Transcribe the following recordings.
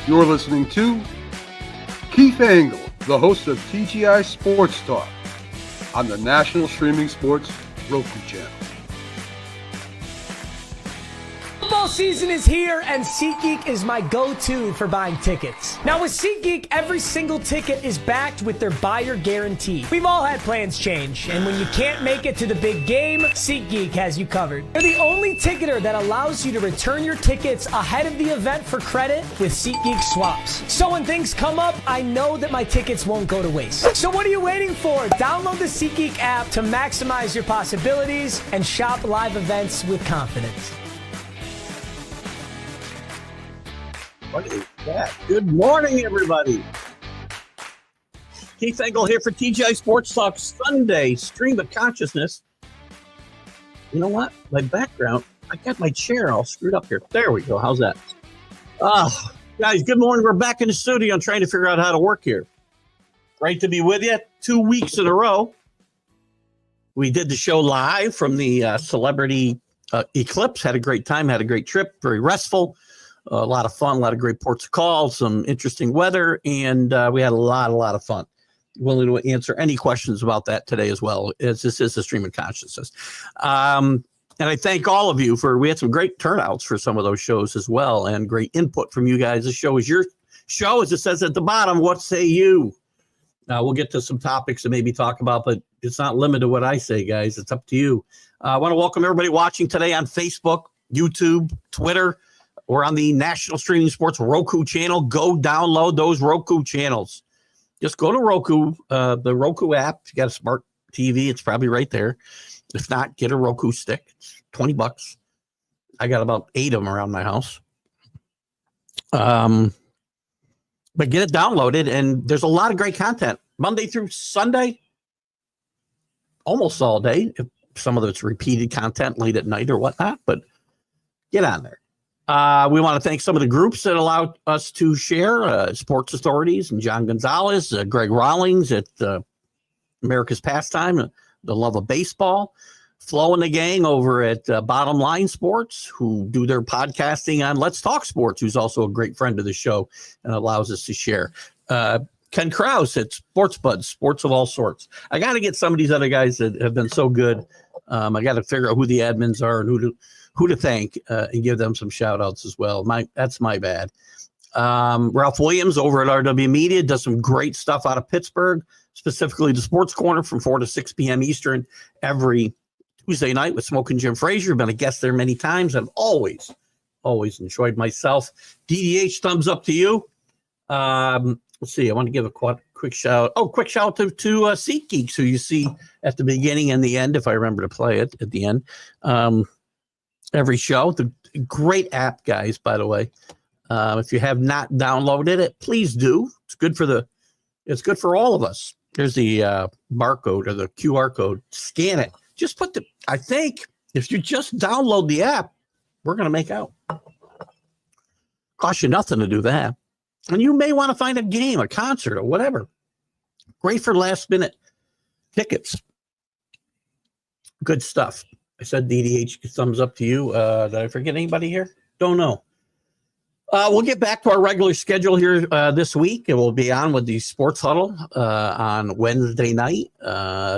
You're listening to Keith Engle, the host of TGI Sports Talk on the National Streaming Sports Roku channel. Football season is here, and SeatGeek is my go-to for buying tickets. Now with SeatGeek, every single ticket is backed with their buyer guarantee. We've all had plans change, and when you can't make it to the big game, SeatGeek has you covered. They're the only ticketer that allows you to return your tickets ahead of the event for credit with SeatGeek swaps. So when things come up, I know that my tickets won't go to waste. So what are you waiting for? Download the SeatGeek app to maximize your possibilities and shop live events with confidence. What is that? Good morning, everybody. Keith Engle here for TGI Sports Talk Sunday Stream of Consciousness. You know what? My background, I got my chair all screwed up here. There we go. How's that? Guys, good morning. We're back in the studio. I'm trying to figure out how to work here. Great to be with you. 2 weeks in a row. We did the show live from the celebrity eclipse. Had a great time. Had a great trip. Very restful. A lot of fun, a lot of great ports of call, some interesting weather, and we had a lot of fun. Willing to answer any questions about that today as well, as this is a stream of consciousness. And I thank all of you we had some great turnouts for some of those shows as well, and great input from you guys. This show is your show, as it says at the bottom. What say you? We'll get to some topics to maybe talk about, but it's not limited to what I say, guys. It's up to you. I want to welcome everybody watching today on Facebook, YouTube, Twitter. We're on the National Streaming Sports Roku channel. Go download those Roku channels. Just go to Roku, the Roku app. If you got a smart TV, it's probably right there. If not, get a Roku stick. It's $20. I got about 8 of them around my house. But get it downloaded, and there's a lot of great content. Monday through Sunday, almost all day. Some of it's repeated content late at night or whatnot, but get on there. We want to thank some of the groups that allowed us to share, Sports Authorities and John Gonzalez, Greg Rawlings at America's Pastime, The Love of Baseball, Flo and the gang over at Bottom Line Sports, who do their podcasting on Let's Talk Sports, who's also a great friend of the show and allows us to share. Ken Krause at Sports Buds, sports of all sorts. I got to get some of these other guys that have been so good. I got to figure out who the admins are and who to thank and give them some shout outs as well. That's my bad. Ralph Williams over at RW Media does some great stuff out of Pittsburgh, specifically the Sports Corner from 4 to 6 p.m. Eastern every Tuesday night with Smoking Jim Frazier. Been a guest there many times. I've always enjoyed myself. DDH, thumbs up to you. Let's see. I want to give a quick shout. Quick shout out to SeatGeek, who you see at the beginning and the end, if I remember to play it at the end. Every show. The great app, guys, by the way. If you have not downloaded it, please do. It's good for all of us. There's the barcode or the QR code. Scan it. Just I think if you just download the app, we're going to make out. Cost you nothing to do that. And you may want to find a game, a concert, or whatever. Great for last minute tickets. Good stuff. I said DDH, thumbs up to you. Did I forget anybody here? Don't know. We'll get back to our regular schedule here this week, and we'll be on with the Sports Huddle on Wednesday night.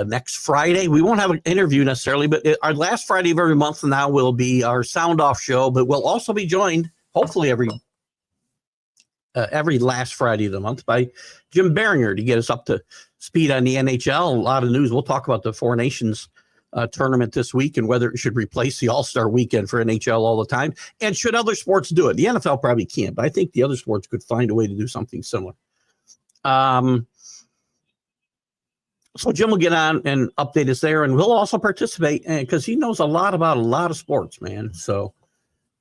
Next Friday, we won't have an interview necessarily, but our last Friday of every month now will be our Sound Off show, but we'll also be joined, hopefully every last Friday of the month, by Jim Beringer to get us up to speed on the NHL. A lot of news. We'll talk about the Four Nations tournament this week and whether it should replace the All-Star weekend for NHL all the time, and should other sports do it. The NFL probably can't, but I think the other sports could find a way to do something similar. So Jim will get on and update us there, and we'll also participate because he knows a lot about a lot of sports, man. So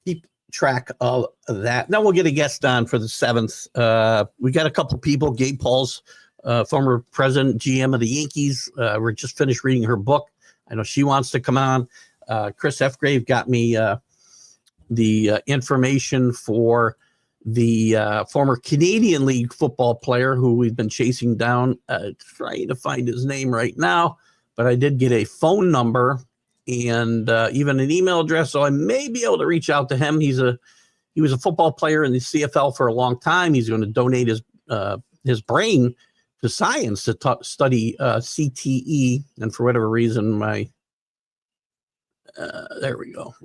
keep track of that. Now we'll get a guest on for the 7th. We got a couple people. Gabe Paul's former president, GM of the Yankees. We're just finished reading her book. I know she wants to come on. Chris Fgrave got me the information for the former Canadian League football player who we've been chasing down, trying to find his name right now. But I did get a phone number and even an email address, so I may be able to reach out to him. He's He was a football player in the CFL for a long time. He's going to donate his brain to science to study CTE. And for whatever reason, there we go.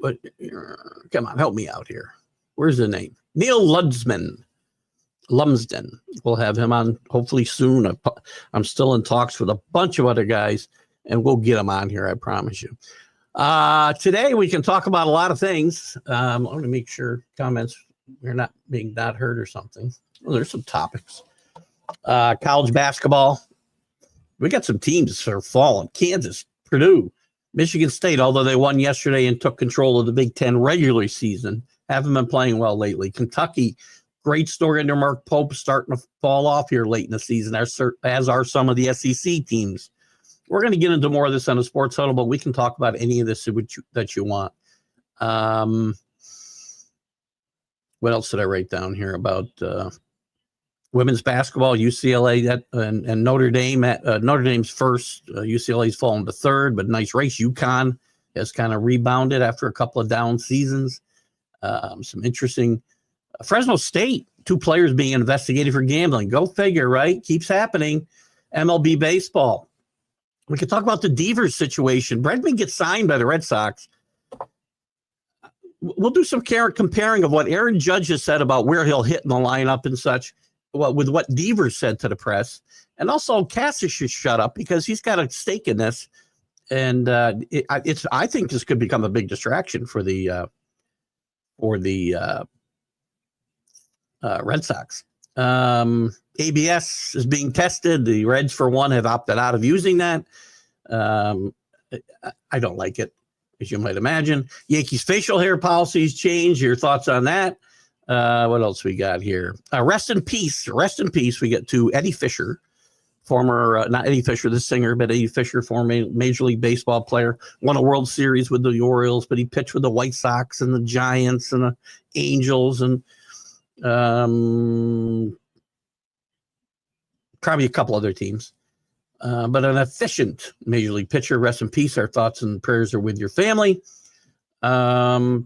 Come on, help me out here. Where's the name? Neil Lumsden. We'll have him on hopefully soon. I'm still in talks with a bunch of other guys, and we'll get them on here, I promise you. Today, we can talk about a lot of things. I want to make sure comments, we're not being not heard or something. Well, there's some topics. College basketball. We got some teams that are falling. Kansas, Purdue, Michigan State, although they won yesterday and took control of the Big Ten regular season, haven't been playing well lately. Kentucky, great story under Mark Pope, starting to fall off here late in the season, as are some of the SEC teams. We're going to get into more of this on the Sports Huddle, but we can talk about any of this that you want. What else did I write down here about women's basketball? UCLA and Notre Dame. Notre Dame's first. UCLA's fallen to third, but nice race. UConn has kind of rebounded after a couple of down seasons. Some interesting. Fresno State, 2 players being investigated for gambling. Go figure, right? Keeps happening. MLB baseball. We could talk about the Devers situation. Bregman gets signed by the Red Sox. We'll do some comparing of what Aaron Judge has said about where he'll hit in the lineup and such, with what Devers said to the press. And also, Cassis should shut up because he's got a stake in this. And I think this could become a big distraction for the Red Sox. ABS is being tested. The Reds, for one, have opted out of using that. I don't like it, as you might imagine. Yankees facial hair policies change. Your thoughts on that? What else we got here? Rest in peace. Rest in peace. We get to Eddie Fisher, former, not Eddie Fisher, the singer, but Eddie Fisher, former Major League Baseball player, won a World Series with the Orioles, but he pitched with the White Sox and the Giants and the Angels and probably a couple other teams. But an efficient Major League pitcher. Rest in peace. Our thoughts and prayers are with your family. What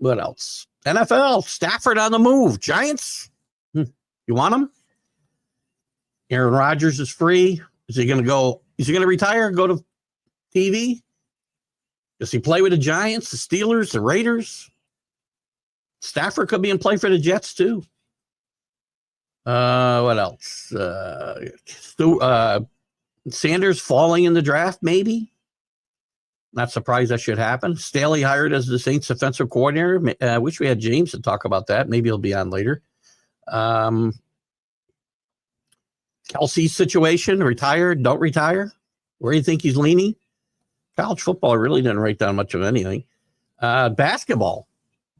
else? NFL, Stafford on the move. Giants, you want him? Aaron Rodgers is free. Is he going to go? Is he going to retire? Go to TV? Does he play with the Giants, the Steelers, the Raiders? Stafford could be in play for the Jets too. What else? Sanders falling in the draft, maybe. Not surprised that should happen. Staley hired as the Saints defensive coordinator. I wish we had James to talk about that. Maybe he'll be on later. Kelsey's situation, retired, don't retire. Where do you think he's leaning? College football really didn't write down much of anything. Basketball.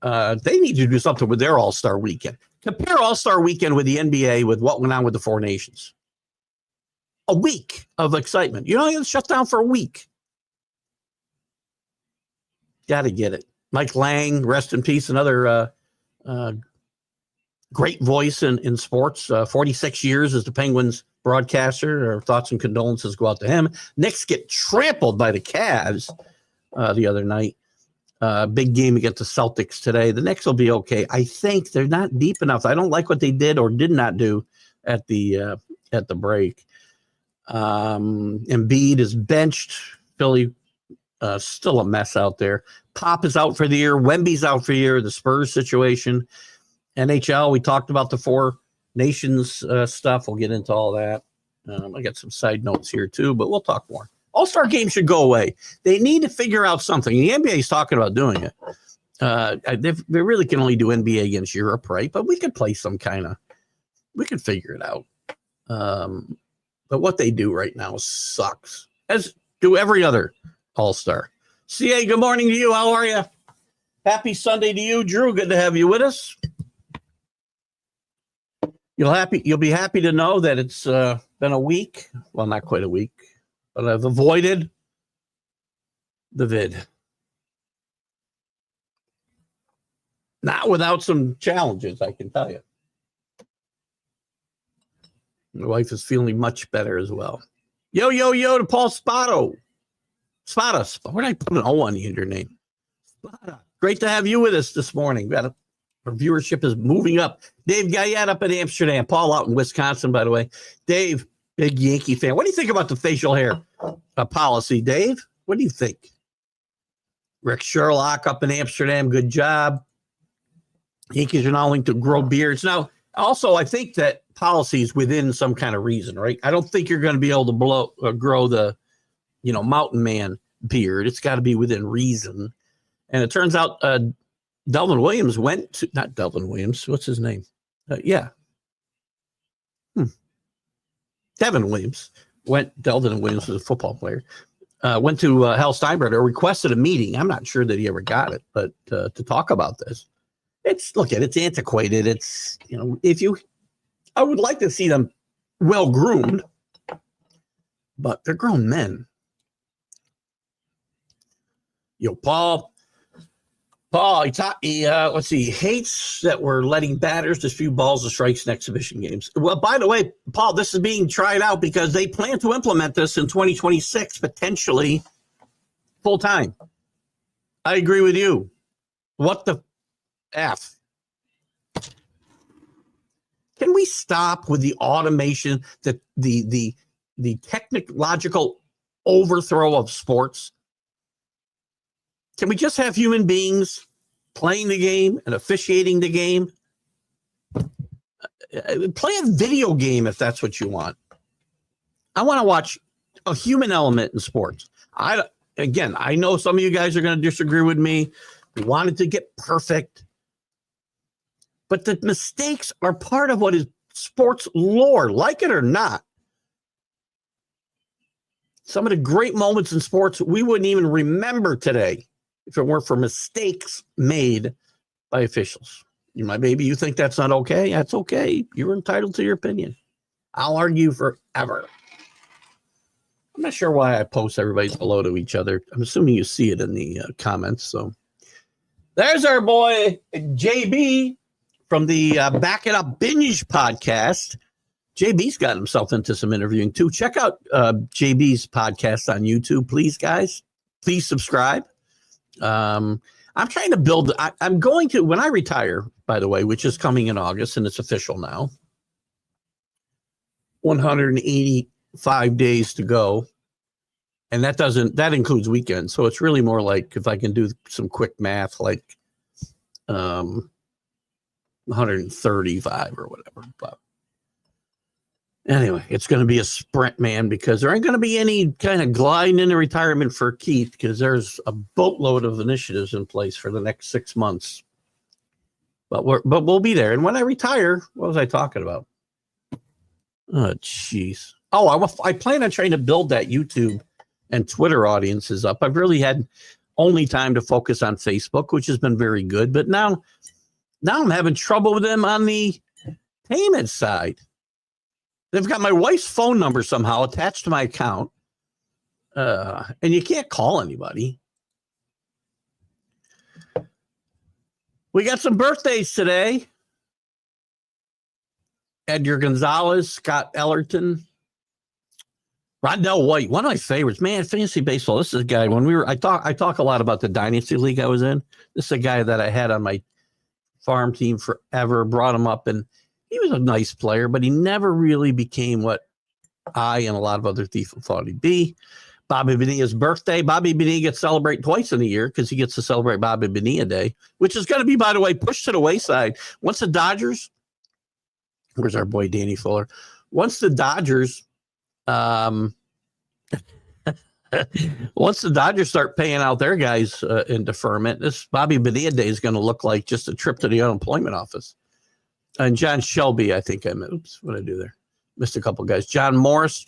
They need to do something with their All-Star weekend. Compare All-Star weekend with the NBA with what went on with the Four Nations. A week of excitement. You know, it's shut down for a week. Got to get it. Mike Lang, rest in peace, another great voice in sports. 46 years as the Penguins broadcaster. Our thoughts and condolences go out to him. Knicks get trampled by the Cavs the other night. Big game against the Celtics today. The Knicks will be okay. I think they're not deep enough. I don't like what they did or did not do at the break. Embiid is benched. Philly still a mess out there. Pop is out for the year. Wemby's out for the year. The Spurs situation. NHL, we talked about the Four Nations stuff. We'll get into all that. I got some side notes here too, but we'll talk more. All-Star games should go away. They need to figure out something. The NBA is talking about doing it. They really can only do NBA against Europe, right? But we could play some kind of, we could figure it out. But what they do right now sucks, as do every other All-Star. CA, good morning to you. How are you? Happy Sunday to you, Drew. Good to have you with us. You'll be happy to know that it's been a week. Well, not quite a week, but I've avoided the vid. Not without some challenges, I can tell you. My wife is feeling much better as well. Yo to Paul Spada. Where did I put an O on your name? Spada. Great to have you with us this morning. Got a Our viewership is moving up. Dave Guyette up in Amsterdam. Paul out in Wisconsin, by the way. Dave, big Yankee fan. What do you think about the facial hair policy, Dave? What do you think? Rick Sherlock up in Amsterdam. Good job. Yankees are now linked to grow beards. Now, also, I think that policy is within some kind of reason, right? I don't think you're going to be able to grow the, mountain man beard. It's got to be within reason. And it turns out Delvin Williams went to, not Delvin Williams, what's his name? Devin Williams Delvin Williams was a football player, went to Hal Steinbrenner, requested a meeting. I'm not sure that he ever got it, but to talk about this. It's antiquated. It's, I would like to see them well groomed, but they're grown men. Paul, he hates that we're letting batters dispute balls and strikes in exhibition games. Well, by the way, Paul, this is being tried out because they plan to implement this in 2026, potentially full time. I agree with you. What the F? Can we stop with the automation, the technological overthrow of sports? Can we just have human beings playing the game and officiating the game? Play a video game if that's what you want. I want to watch a human element in sports. I know some of you guys are going to disagree with me. We wanted to get perfect. But the mistakes are part of what is sports lore, like it or not. Some of the great moments in sports we wouldn't even remember today if it weren't for mistakes made by officials. Maybe you think that's not okay. That's okay. You're entitled to your opinion. I'll argue forever. I'm not sure why I post everybody's hello to each other. I'm assuming you see it in the comments. So there's our boy JB from the Back It Up Binge podcast. JB's got himself into some interviewing too. Check out JB's podcast on YouTube, please, guys. Please subscribe. I'm trying to build. I'm going to, when I retire, by the way, which is coming in August, and it's official now. 185 days to go. And that includes weekends. So it's really more like, if I can do some quick math, like 135 or whatever. But anyway, it's going to be a sprint, man, because there ain't going to be any kind of gliding into retirement for Keith, because there's a boatload of initiatives in place for the next 6 months. But we'll be there. And when I retire, what was I talking about? Oh, jeez. Oh, I plan on trying to build that YouTube and Twitter audiences up. I've really had only time to focus on Facebook, which has been very good. But now I'm having trouble with them on the payment side. They've got my wife's phone number somehow attached to my account. And you can't call anybody. We got some birthdays today. Edgar Gonzalez, Scott Ellerton, Rondell White, one of my favorites. Man, fantasy baseball. This is a guy, I talk a lot about the dynasty league I was in. This is a guy that I had on my farm team forever, brought him up, and he was a nice player, but he never really became what I and a lot of other people thought he'd be. Bobby Bonilla's birthday. Bobby Bonilla gets celebrated twice in a year because he gets to celebrate Bobby Bonilla Day, which is going to be, by the way, pushed to the wayside. Once the Dodgers, where's our boy Danny Fuller? Once the Dodgers, start paying out their guys in deferment, this Bobby Bonilla Day is going to look like just a trip to the unemployment office. And John Shelby, I think oops, what did I do there? Missed a couple guys. John Morris.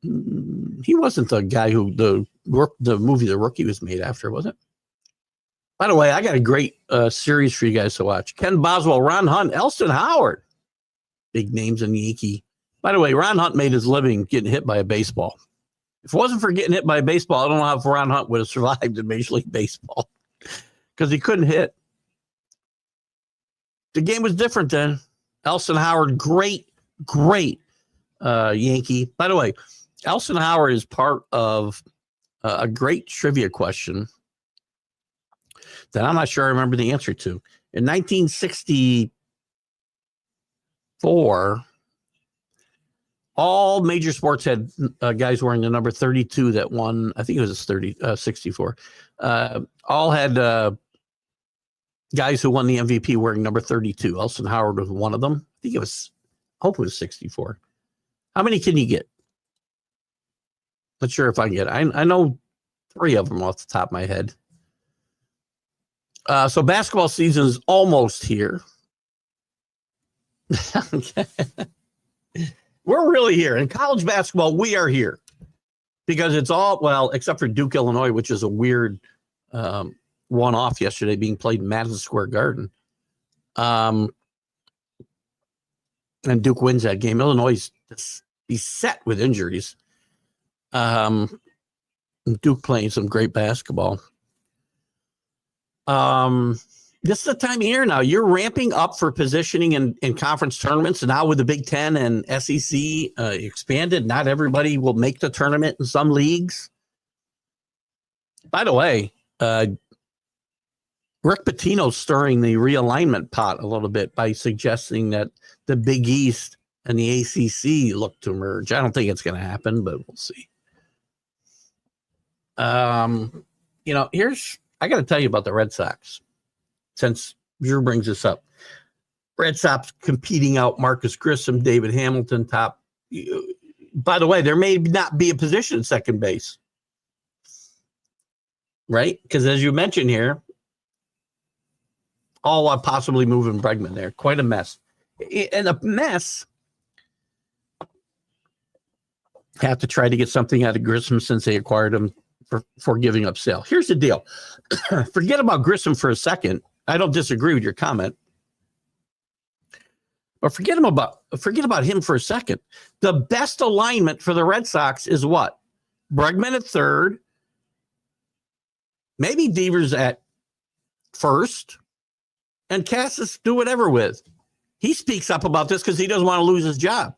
He wasn't the guy who the movie The Rookie was made after, was it? By the way, I got a great series for you guys to watch. Ken Boswell, Ron Hunt, Elston Howard. Big names in Yankee. By the way, Ron Hunt made his living getting hit by a baseball. If it wasn't for getting hit by a baseball, I don't know how Ron Hunt would have survived in Major League Baseball because he couldn't hit. The game was different then. Elston Howard, great Yankee. By the way, Elston Howard is part of a great trivia question that I'm not sure I remember the answer to. In 1964, all major sports had guys wearing the number 32 that won. I think it was 64. All had guys who won the MVP wearing number 32. Elson Howard was one of them. I think it was, I hope it was 64. How many can you get? Not sure if I can get. I know 3 of them off the top of my head. So basketball season is almost here. Okay. We're really here. In college basketball, we are here. Because it's all, well, except for Duke, Illinois, which is a weird one-off yesterday being played in Madison Square Garden. And Duke wins that game. Illinois is beset with injuries. Duke playing some great basketball. This is the time of year now. You're ramping up for positioning in conference tournaments. And now with the Big Ten and SEC expanded, not everybody will make the tournament in some leagues. By the way, Rick Pitino's stirring the realignment pot a little bit by suggesting that the Big East and the ACC look to merge. I don't think it's going to happen, but we'll see. I got to tell you about the Red Sox, since Drew brings this up. Red Sox competing out Marcus Grissom, David Hamilton, top. By the way, there may not be a position at second base, right? Because as you mentioned here, all while possibly moving Bregman there. Quite a mess. And a mess. Have to try to get something out of Grissom since they acquired him for giving up Sale. Here's the deal. Forget about Grissom for a second. I don't disagree with your comment. But forget about him for a second. The best alignment for the Red Sox is what? Bregman at third. Maybe Devers at first. And Cassis do whatever with. He speaks up about this because he doesn't want to lose his job.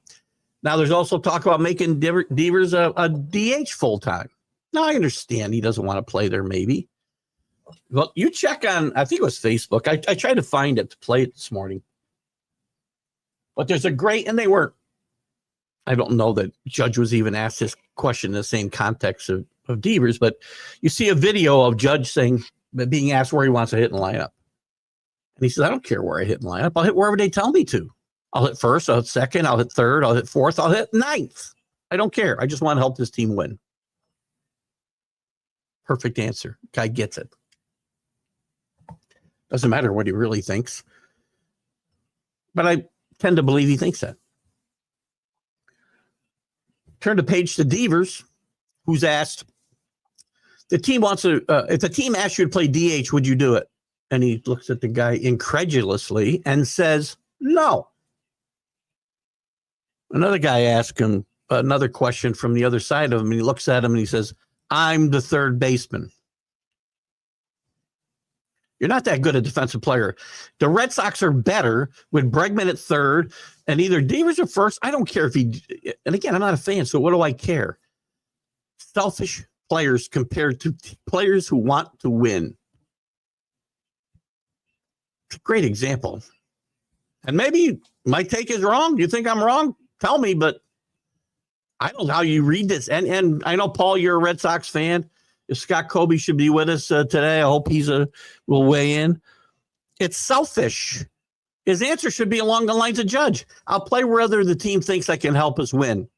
Now, there's also talk about making Devers a DH full-time. Now, I understand he doesn't want to play there, maybe. Well, you check on, I think it was Facebook. I tried to find it to play it this morning. But there's a great, and they weren't, I don't know that Judge was even asked this question in the same context of Devers, but you see a video of Judge saying, being asked where he wants to hit in the lineup. And he says, I don't care where I hit in the lineup. I'll hit wherever they tell me to. I'll hit first, I'll hit second, I'll hit third, I'll hit fourth, I'll hit ninth. I don't care. I just want to help this team win. Perfect answer. Guy gets it. Doesn't matter what he really thinks. But I tend to believe he thinks that. Turn the page to Devers, who's asked, the team wants to, if the team asked you to play DH, would you do it? And he looks at the guy incredulously and says, no. Another guy asked him another question from the other side of him, and he looks at him and he says, I'm the third baseman. You're not that good a defensive player. The Red Sox are better with Bregman at third and either Devers at first. I don't care if he, and again, I'm not a fan, so what do I care? Selfish players compared to players who want to win. It's a great example. And maybe my take is wrong. You think I'm wrong? Tell me, but I don't know how you read this. And I know, Paul, you're a Red Sox fan. If Scott Kobe should be with us today, I hope will weigh in. It's selfish. His answer should be along the lines of Judge. I'll play wherever the team thinks I can help us win.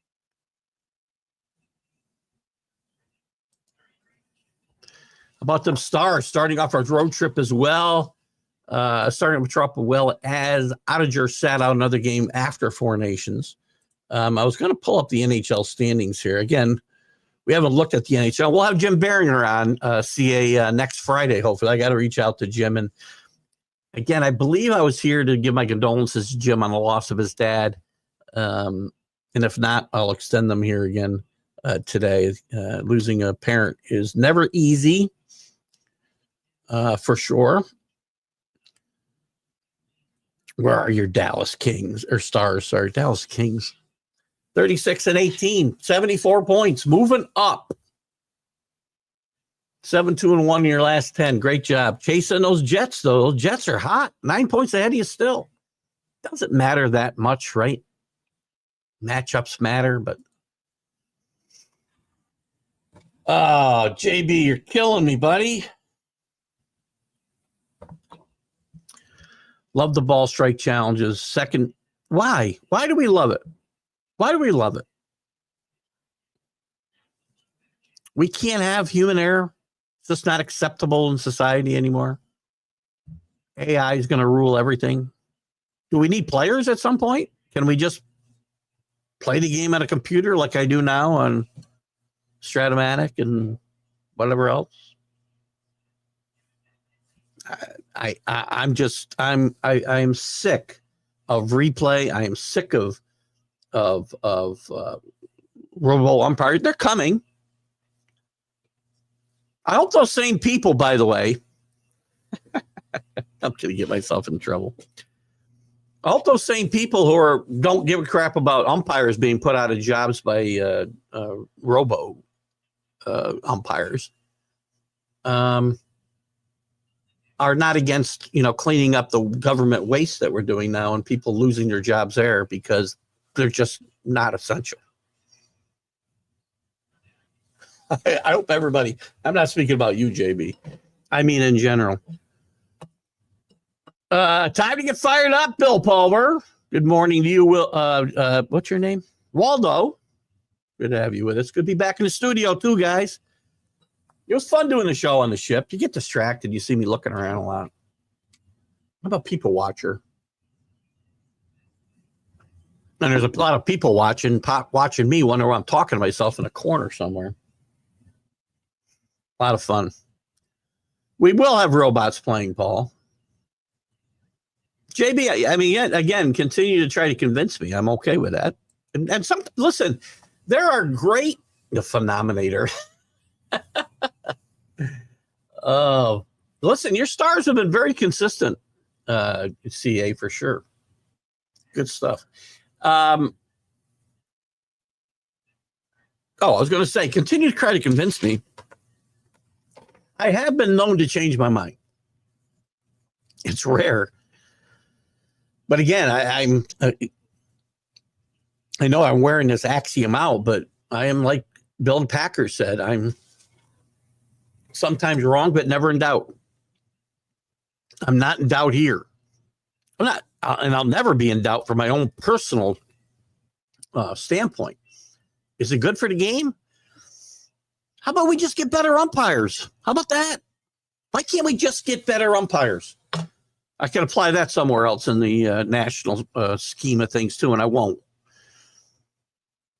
About them Stars starting off our road trip as well. Starting with Trop well as Oettinger sat out another game after Four Nations. I was going to pull up the NHL standings here. Again, we haven't looked at the NHL. We'll have Jim Beringer on CA next Friday, hopefully. I got to reach out to Jim. And again, I believe I was here to give my condolences to Jim on the loss of his dad. And if not, I'll extend them here again today. Losing a parent is never easy, for sure. Where are your Dallas Kings or Stars? Sorry, Dallas Kings. 36-18, 74 points, moving up. 7-2-1 in your last 10. Great job. Chasing those Jets, though. Those Jets are hot. 9 points ahead of you still. Doesn't matter that much, right? Matchups matter, but. Oh, JB, you're killing me, buddy. Love the ball strike challenges. Second, why? Why do we love it? Why do we love it? We can't have human error. It's just not acceptable in society anymore. AI is going to rule everything. Do we need players at some point? Can we just play the game on a computer like I do now on Stratomatic and whatever else? I'm sick of replay. I am sick of robo umpires. They're coming. I hope those same people, by the way, I'm going to get myself in trouble. I hope those same people who don't give a crap about umpires being put out of jobs by robo umpires are not against, cleaning up the government waste that we're doing now and people losing their jobs there because they're just not essential. I hope everybody, I'm not speaking about you, JB. I mean, in general. Time to get fired up, Bill Palmer. Good morning to you, Will. What's your name? Waldo. Good to have you with us. Good to be back in the studio, too, guys. It was fun doing the show on the ship. You get distracted. You see me looking around a lot. How about people watcher? And there's a lot of people watching me, wonder why I'm talking to myself in a corner somewhere. A lot of fun. We will have robots playing, Paul. JB, I mean, again, continue to try to convince me. I'm okay with that. And listen, there are great phenomenator. Oh, listen, your stars have been very consistent. CA for sure. Good stuff. I was going to say, continue to try to convince me. I have been known to change my mind. It's rare. But again, I know I'm wearing this axiom out, but I am like Bill Packer said, I'm sometimes wrong, but never in doubt. I'm not in doubt here. I'm not, and I'll never be in doubt from my own personal standpoint. Is it good for the game? How about we just get better umpires? How about that? Why can't we just get better umpires? I can apply that somewhere else in the national scheme of things too, and I won't.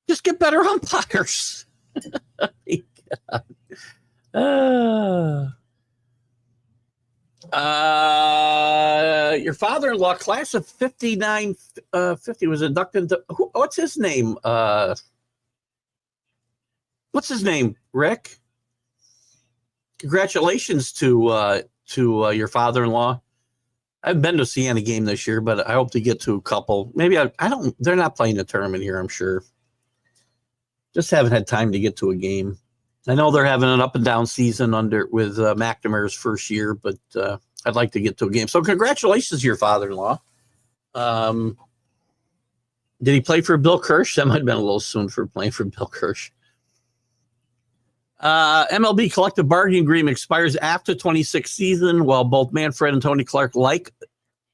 Just get better umpires. Your father-in-law, class of 5950, was inducted into, what's his name? What's his name, Rick? Congratulations to your father-in-law. I haven't been to a Siena game this year, but I hope to get to a couple. Maybe I don't. They're not playing a tournament here, I'm sure. Just haven't had time to get to a game. I know they're having an up and down season with McNamara's first year, but I'd like to get to a game. So congratulations to your father-in-law. Did he play for Bill Kirsch? That might have been a little soon for playing for Bill Kirsch. MLB collective bargaining agreement expires after 26th season, while both Manfred and Tony Clark like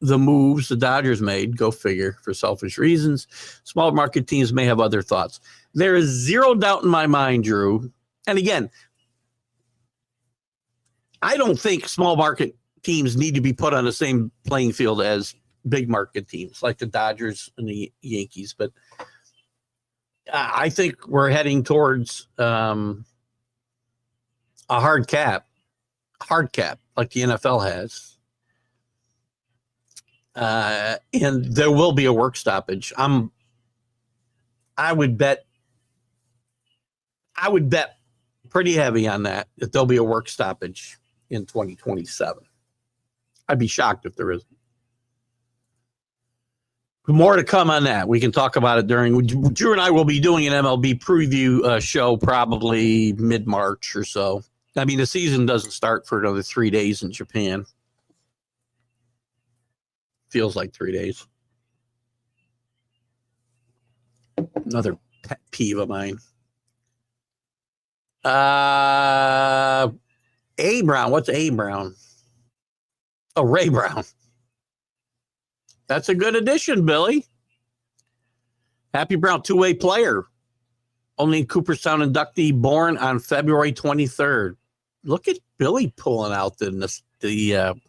the moves the Dodgers made. Go figure, for selfish reasons. Small market teams may have other thoughts. There is zero doubt in my mind, Drew. And again, I don't think small market teams need to be put on the same playing field as big market teams like the Dodgers and the Yankees. But I think we're heading towards a hard cap like the NFL has. And there will be a work stoppage. I would bet pretty heavy on that there'll be a work stoppage in 2027. I'd be shocked if there isn't. More to come on that. We can talk about it Drew and I will be doing an MLB preview show probably mid-March or so. I mean, the season doesn't start for another 3 days in Japan. Feels like 3 days. Another pet peeve of mine. A Brown. What's A Brown? Oh, Ray Brown. That's a good addition, Billy. Happy Brown, two-way player. Only Cooperstown inductee, born on February 23rd. Look at Billy pulling out the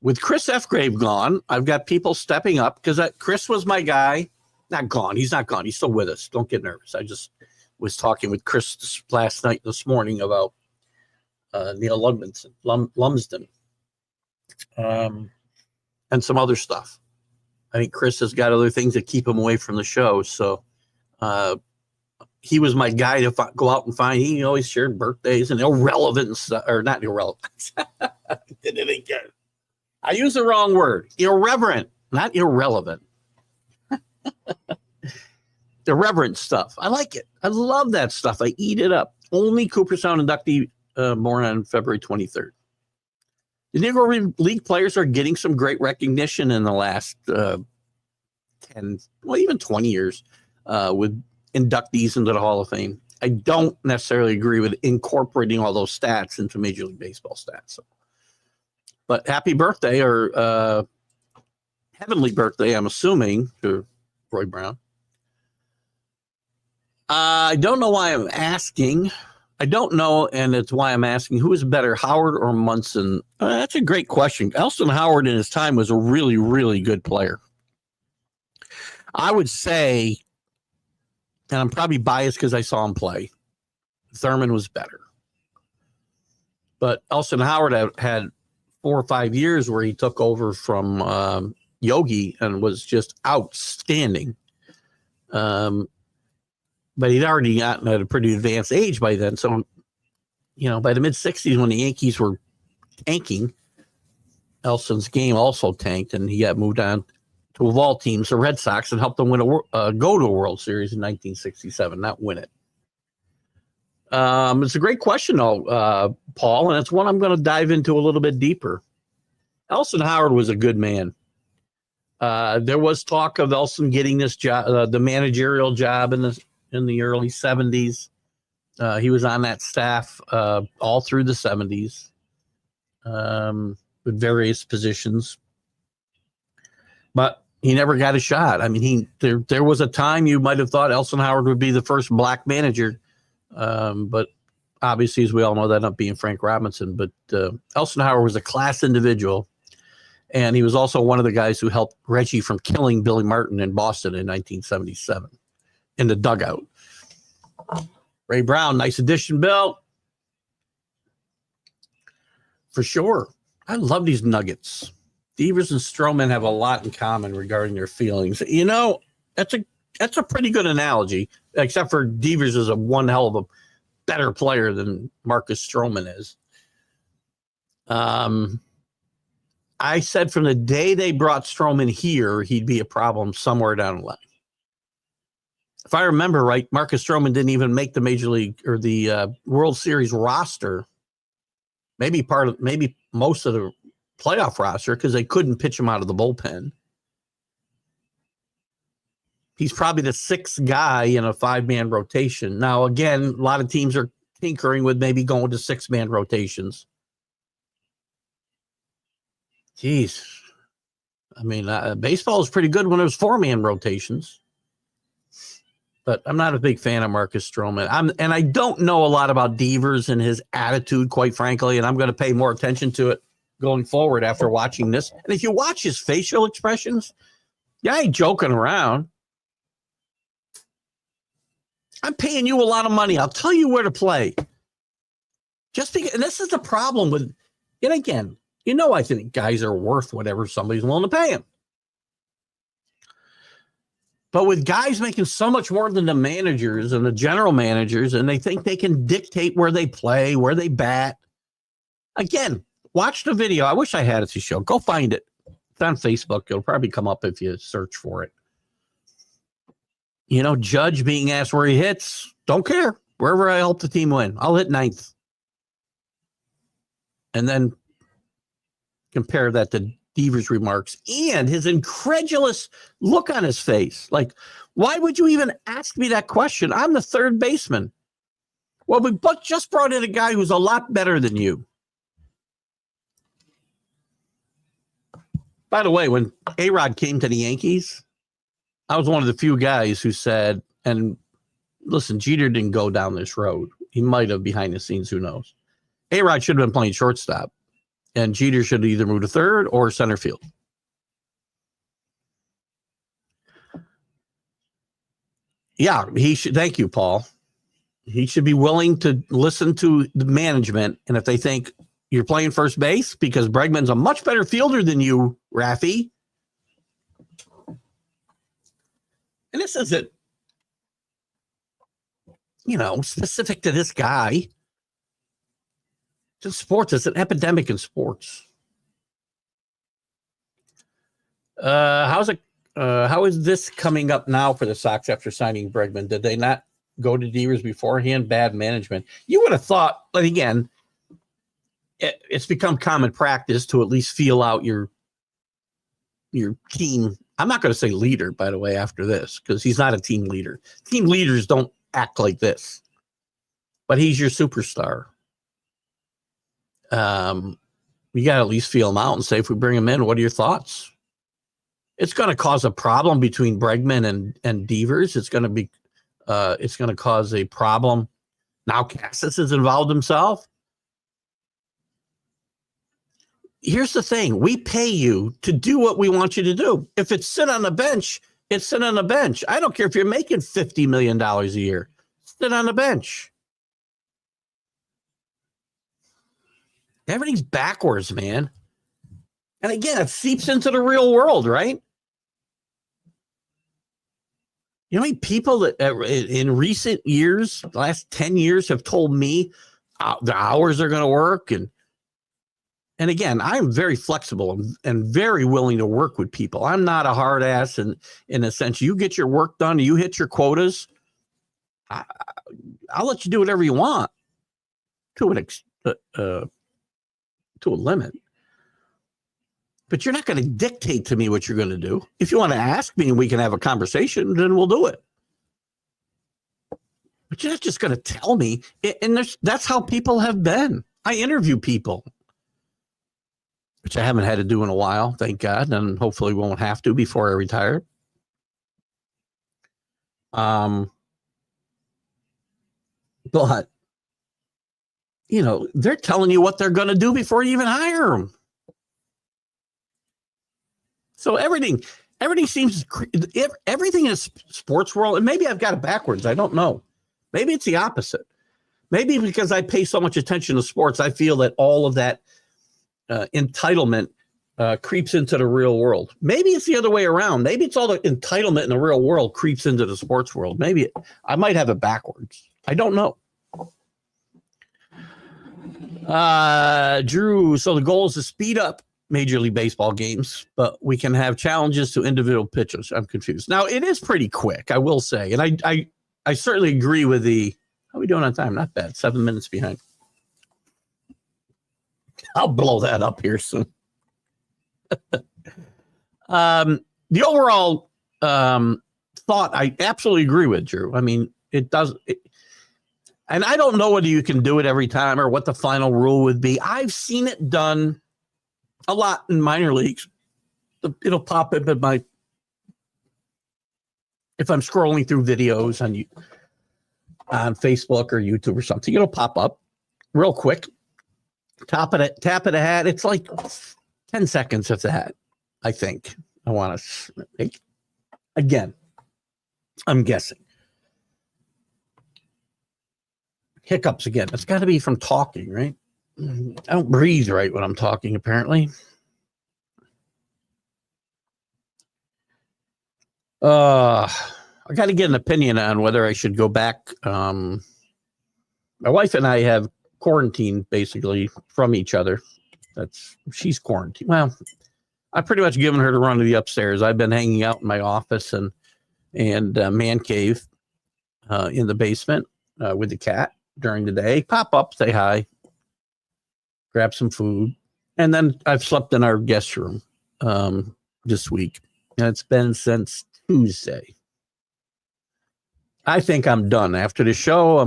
with Chris F. gone, I've got people stepping up because Chris was my guy. Not gone. He's not gone. He's still with us. Don't get nervous. I just was talking with Chris this morning about Neil Lumsden and some other stuff. I think Chris has got other things that keep him away from the show. So he was my guy to go out and find. He always shared birthdays and irrelevant stuff, or not irrelevant. Did it again. I used the wrong word. Irreverent, not irrelevant. Irreverent stuff. I like it. I love that stuff. I eat it up. Only Cooperstown inductee born on February 23rd. The Negro League players are getting some great recognition in the last 10, well, even 20 years with inductees into the Hall of Fame. I don't necessarily agree with incorporating all those stats into Major League Baseball stats. So. But happy birthday, or heavenly birthday, I'm assuming, to Roy Brown. I don't know why I'm asking. I don't know, and it's why I'm asking, who is better, Howard or Munson? That's a great question. Elston Howard in his time was a really, really good player. I would say, and I'm probably biased because I saw him play, Thurman was better. But Elston Howard had 4 or 5 years where he took over from Yogi and was just outstanding. But he'd already gotten at a pretty advanced age by then. So, by the mid-'60s when the Yankees were tanking, Elston's game also tanked, and he got moved on to, of all teams, the Red Sox, and helped them win go to a World Series in 1967, not win it. It's a great question, though, Paul, and it's one I'm going to dive into a little bit deeper. Elston Howard was a good man. There was talk of Elston getting this job, the managerial job in the early 70s. He was on that staff all through the 70s with various positions. But he never got a shot. I mean, there was a time you might have thought Elston Howard would be the first black manager. But obviously, as we all know, that ended up being Frank Robinson. But Elston Howard was a class individual. And he was also one of the guys who helped Reggie from killing Billy Martin in Boston in 1977 in the dugout. Ray Brown, nice addition, Bill. For sure. I love these Nuggets. Devers and Stroman have a lot in common regarding their feelings. That's a pretty good analogy, except for Devers is one hell of a better player than Marcus Stroman is. I said from the day they brought Stroman here, he'd be a problem somewhere down the line. If I remember right, Marcus Stroman didn't even make the Major League or the World Series roster. Maybe most of the playoff roster because they couldn't pitch him out of the bullpen. He's probably the 6th guy in a 5-man rotation. Now, again, a lot of teams are tinkering with maybe going to 6-man rotations. Jeez. I mean, baseball is pretty good when there's 4-man rotations. But I'm not a big fan of Marcus Stroman. And I don't know a lot about Devers and his attitude, quite frankly, and I'm going to pay more attention to it going forward after watching this. And if you watch his facial expressions, I ain't joking around. I'm paying you a lot of money. I'll tell you where to play. Just because, and this is the problem with, and again, I think guys are worth whatever somebody's willing to pay them. But with guys making so much more than the managers and the general managers, and they think they can dictate where they play, where they bat. Again, watch the video. I wish I had it to show. Go find it. It's on Facebook. It'll probably come up if you search for it. Judge being asked where he hits. Don't care. Wherever I help the team win, I'll hit 9th. And then compare that to Deaver's remarks and his incredulous look on his face. Like, why would you even ask me that question? I'm the third baseman. Well, we just brought in a guy who's a lot better than you. By the way, when A-Rod came to the Yankees, I was one of the few guys who said, and listen, Jeter didn't go down this road. He might have behind the scenes, who knows. A-Rod should have been playing shortstop, and Jeter should have either moved to third or center field. Yeah, he should. Thank you, Paul. He should be willing to listen to the management, and if they think you're playing first base because Bregman's a much better fielder than you, Raffy. And this isn't, specific to this guy. Just sports. It's an epidemic in sports. How is this coming up now for the Sox after signing Bregman? Did they not go to Devers beforehand? Bad management. You would have thought, but again, it's become common practice to at least feel out your team. I'm not going to say leader, by the way, after this, because he's not a team leader. Team leaders don't act like this, but he's your superstar. You got to at least feel him out and say, if we bring him in, what are your thoughts? It's going to cause a problem between Bregman and Devers. It's going to cause a problem. Now Cassis has involved himself. Here's the thing. We pay you to do what we want you to do. If it's sit on the bench, it's sit on the bench. I don't care if you're making $50 million a year. Sit on the bench. Everything's backwards, man. And again, it seeps into the real world, right? You know how many people that in recent years, the last 10 years, have told me the hours are going to work? And again, I'm very flexible and very willing to work with people. I'm not a hard ass in a sense. You get your work done, you hit your quotas, I'll let you do whatever you want to a limit. But you're not going to dictate to me what you're going to do. If you want to ask me and we can have a conversation, then we'll do it. But you're not just going to tell me. And that's how people have been. I interview people, which I haven't had to do in a while, thank God, and hopefully won't have to before I retire. But, they're telling you what they're going to do before you even hire them. So everything seems, everything in the sports world, and maybe I've got it backwards. I don't know. Maybe it's the opposite. Maybe because I pay so much attention to sports, I feel that all of that entitlement creeps into the real world. Maybe it's the other way around. Maybe it's all the entitlement in the real world creeps into the sports world. Maybe I might have it backwards. I don't know. Drew, so the goal is to speed up Major League Baseball games, but we can have challenges to individual pitchers. I'm confused. Now, it is pretty quick, I will say. And I certainly agree with how are we doing on time? Not bad. 7 minutes behind. I'll blow that up here soon. The overall thought, I absolutely agree with, Drew. I mean, it does. And I don't know whether you can do it every time or what the final rule would be. I've seen it done a lot in minor leagues. It'll pop up at if I'm scrolling through videos on Facebook or YouTube or something, it'll pop up real quick. Tap of the hat. It's like 10 seconds of the hat, I think. I want to, again, I'm guessing. Hiccups again. It's got to be from talking, right? I don't breathe right when I'm talking, apparently. I got to get an opinion on whether I should go back. My wife and I have quarantined basically from each other. She's quarantined. Well, I've pretty much given her the run to the upstairs. I've been hanging out in my office and man cave in the basement with the cat during the day. Pop up, say hi. grab some food, and then I've slept in our guest room this week. And it's been since Tuesday. I think I'm done after the show.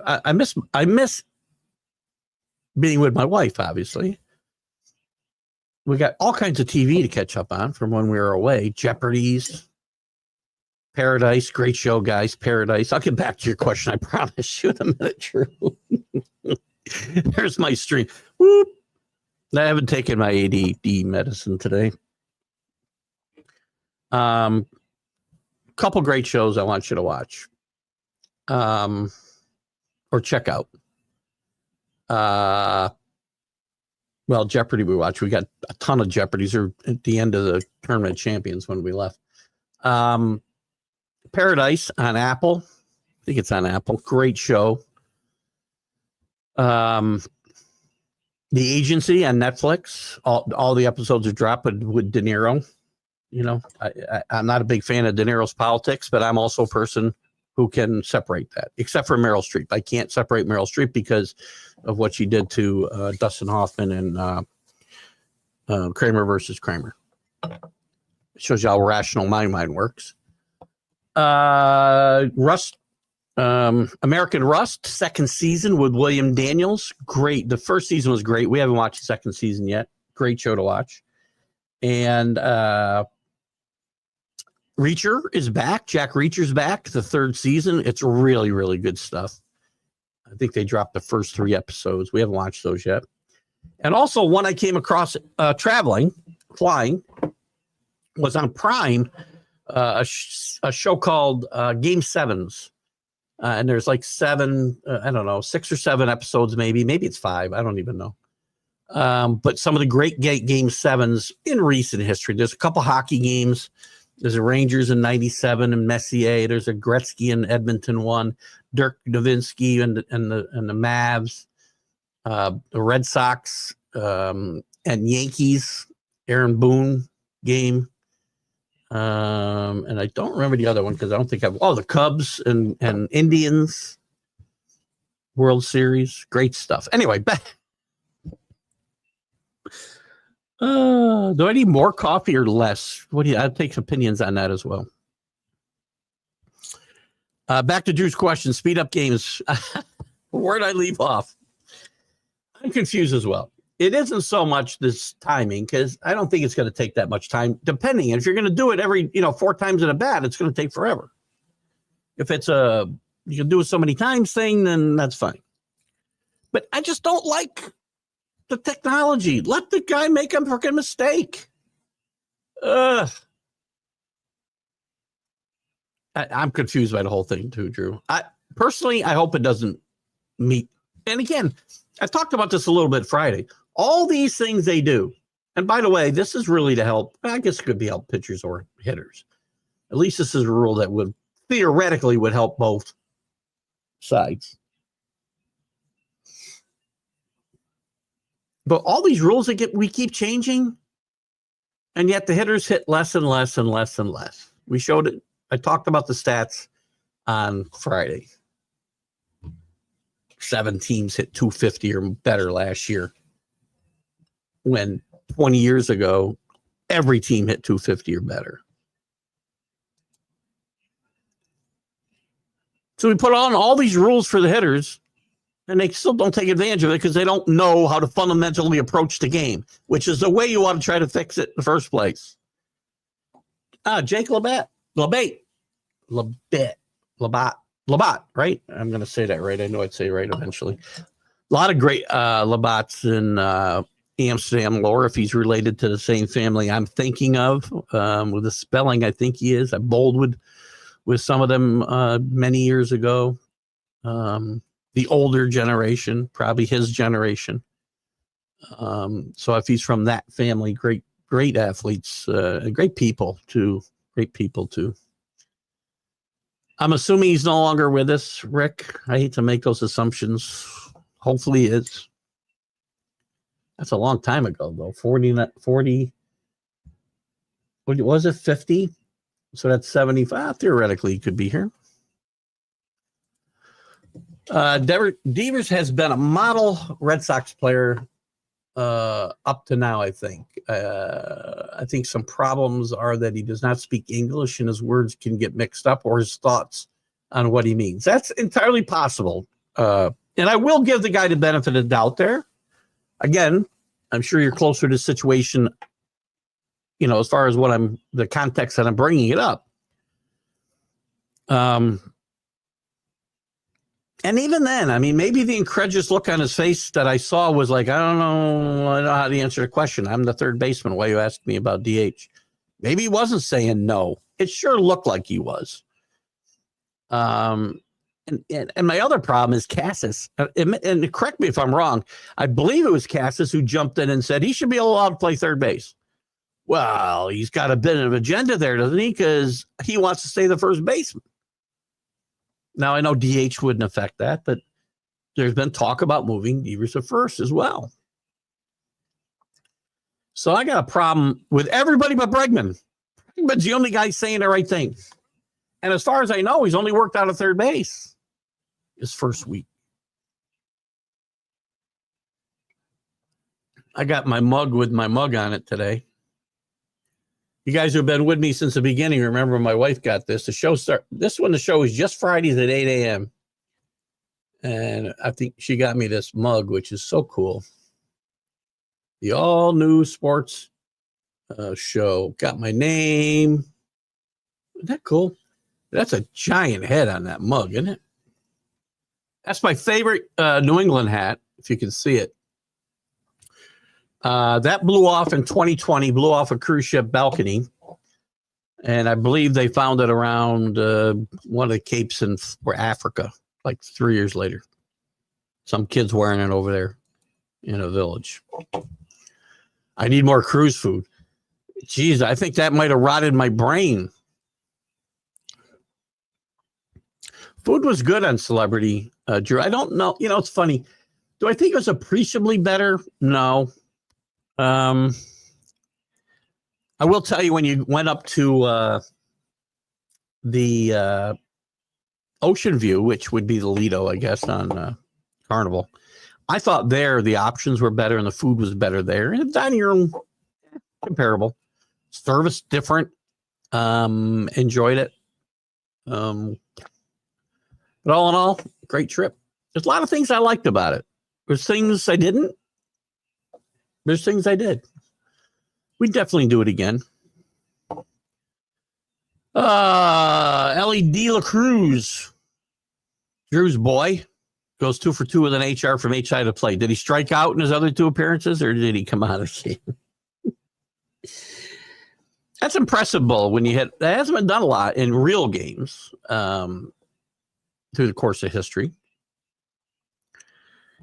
I miss being with my wife, obviously. We got all kinds of TV to catch up on from when we were away. Jeopardy's, Paradise, great show, guys. Paradise. I'll get back to your question. I promise you in a minute, Drew. There's my stream. Whoop. I haven't taken my ADD medicine today. Couple great shows I want you to watch. Or check out. Well, Jeopardy we watched. We got a ton of Jeopardies or at the end of the Tournament of Champions when we left. Paradise on Apple. I think it's on Apple. Great show. The Agency on Netflix. All the episodes are dropped with De Niro. You know, I'm not a big fan of De Niro's politics, but I'm also a person who can separate that, except for Meryl Streep. I can't separate Meryl Streep because of what she did to Dustin Hoffman and Kramer versus Kramer. It shows you how rational my mind works. Rust, American Rust, second season with William Daniels. Great. The first season was great. We haven't watched the second season yet. Great show to watch. And Reacher is back. Jack Reacher's back. The third season. It's really, really good stuff. I think they dropped the first 3 episodes. We haven't watched those yet. And also one I came across flying, was on Prime, a show called Game Sevens. And there's like 6 or 7 episodes maybe. Maybe it's 5. I don't even know. But some of the great Game Sevens in recent history. There's a couple hockey games. There's a Rangers in 97 and Messier. There's a Gretzky in Edmonton one. Dirk Nowitzki and the Mavs. The Red Sox and Yankees. Aaron Boone game. And I don't remember the other one because I don't think the Cubs and Indians World Series. Great stuff. Anyway, back. Do I need more coffee or less? I'll take opinions on that as well. Back to Drew's question. Speed up games. Where'd I leave off? I'm confused as well. It isn't so much this timing because I don't think it's going to take that much time. Depending, if you're going to do it every 4 times in a bat, it's going to take forever. If it's you can do it so many times thing, then that's fine. But I just don't like the technology. Let the guy make a freaking mistake. I'm confused by the whole thing too, Drew. I hope it doesn't meet. And again, I talked about this a little bit Friday. All these things they do. And by the way, this is really to help. I guess it could be help pitchers or hitters. At least this is a rule that would theoretically would help both sides. But all these rules we keep changing, and yet the hitters hit less and less and less and less. We showed it. I talked about the stats on Friday. 7 teams hit 250 or better last year, when 20 years ago, every team hit 250 or better. So we put on all these rules for the hitters, and they still don't take advantage of it because they don't know how to fundamentally approach the game, which is the way you want to try to fix it in the first place. Jake Labatt, right? I'm going to say that right. I know I'd say it right eventually. A lot of great Labatts in Amsterdam lore, if he's related to the same family I'm thinking of. With the spelling, I think he is. I bowled with some of them many years ago. The older generation, probably his generation. So if he's from that family, great athletes, great people too. I'm assuming he's no longer with us, Rick. I hate to make those assumptions. Hopefully he is. That's a long time ago, though. 40, what was it, 50? So that's 75. Theoretically, he could be here. Devers has been a model Red Sox player up to now, I think. I think some problems are that he does not speak English and his words can get mixed up, or his thoughts on what he means. That's entirely possible. And I will give the guy the benefit of the doubt there. Again, I'm sure you're closer to the situation, as far as the context that I'm bringing it up. And even then, I mean, maybe the incredulous look on his face that I saw was like, I don't know how to answer the question. I'm the third baseman. Why you asked me about DH? Maybe he wasn't saying no. It sure looked like he was. And my other problem is Cassis. And correct me if I'm wrong. I believe it was Cassis who jumped in and said he should be allowed to play third base. Well, he's got a bit of agenda there, doesn't he? Because he wants to stay the first baseman. Now, I know DH wouldn't affect that, but there's been talk about moving Devers to first as well. So I got a problem with everybody but Bregman. Bregman's the only guy saying the right thing. And as far as I know, he's only worked out of third base his first week. I got my mug with my mug on it today. You guys who have been with me since the beginning, remember my wife got this. The show the show is just Fridays at 8 a.m. And I think she got me this mug, which is so cool. The all new sports show. Got my name. Isn't that cool? That's a giant head on that mug, isn't it? That's my favorite New England hat, if you can see it. That blew off in 2020, blew off a cruise ship balcony. And I believe they found it around one of the capes in Africa, like 3 years later. Some kids wearing it over there in a village. I need more cruise food. Jeez, I think that might have rotted my brain. Food was good on Celebrity, Drew. I don't know. It's funny. Do I think it was appreciably better? No. I will tell you, when you went up to the Ocean View, which would be the Lido, I guess, on Carnival, I thought there the options were better and the food was better there. And the dining room, comparable. Service different. Enjoyed it. But all in all, great trip. There's a lot of things I liked about it. There's things I didn't. There's things I did. We'd definitely do it again. LED LaCruz. Drew's boy goes 2 for 2 with an HR from each side of play. Did he strike out in his other 2 appearances, or did he come out of the game? That's impressive, Bull, when you hit. That hasn't been done a lot in real games through the course of history.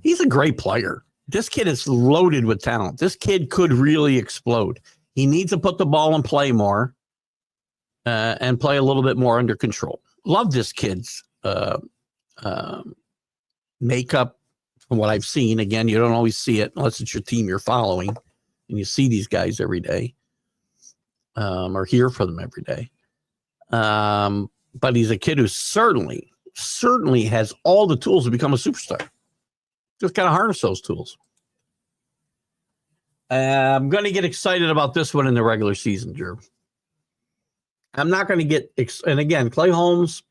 He's a great player. This kid is loaded with talent. This kid could really explode. He needs to put the ball in play more and play a little bit more under control. Love this kid's makeup from what I've seen. Again, you don't always see it unless it's your team you're following and you see these guys every day or hear from them every day. But he's a kid who certainly has all the tools to become a superstar. Just got to harness those tools. I'm going to get excited about this one in the regular season, Drew. I'm not going to get and again, Clay Holmes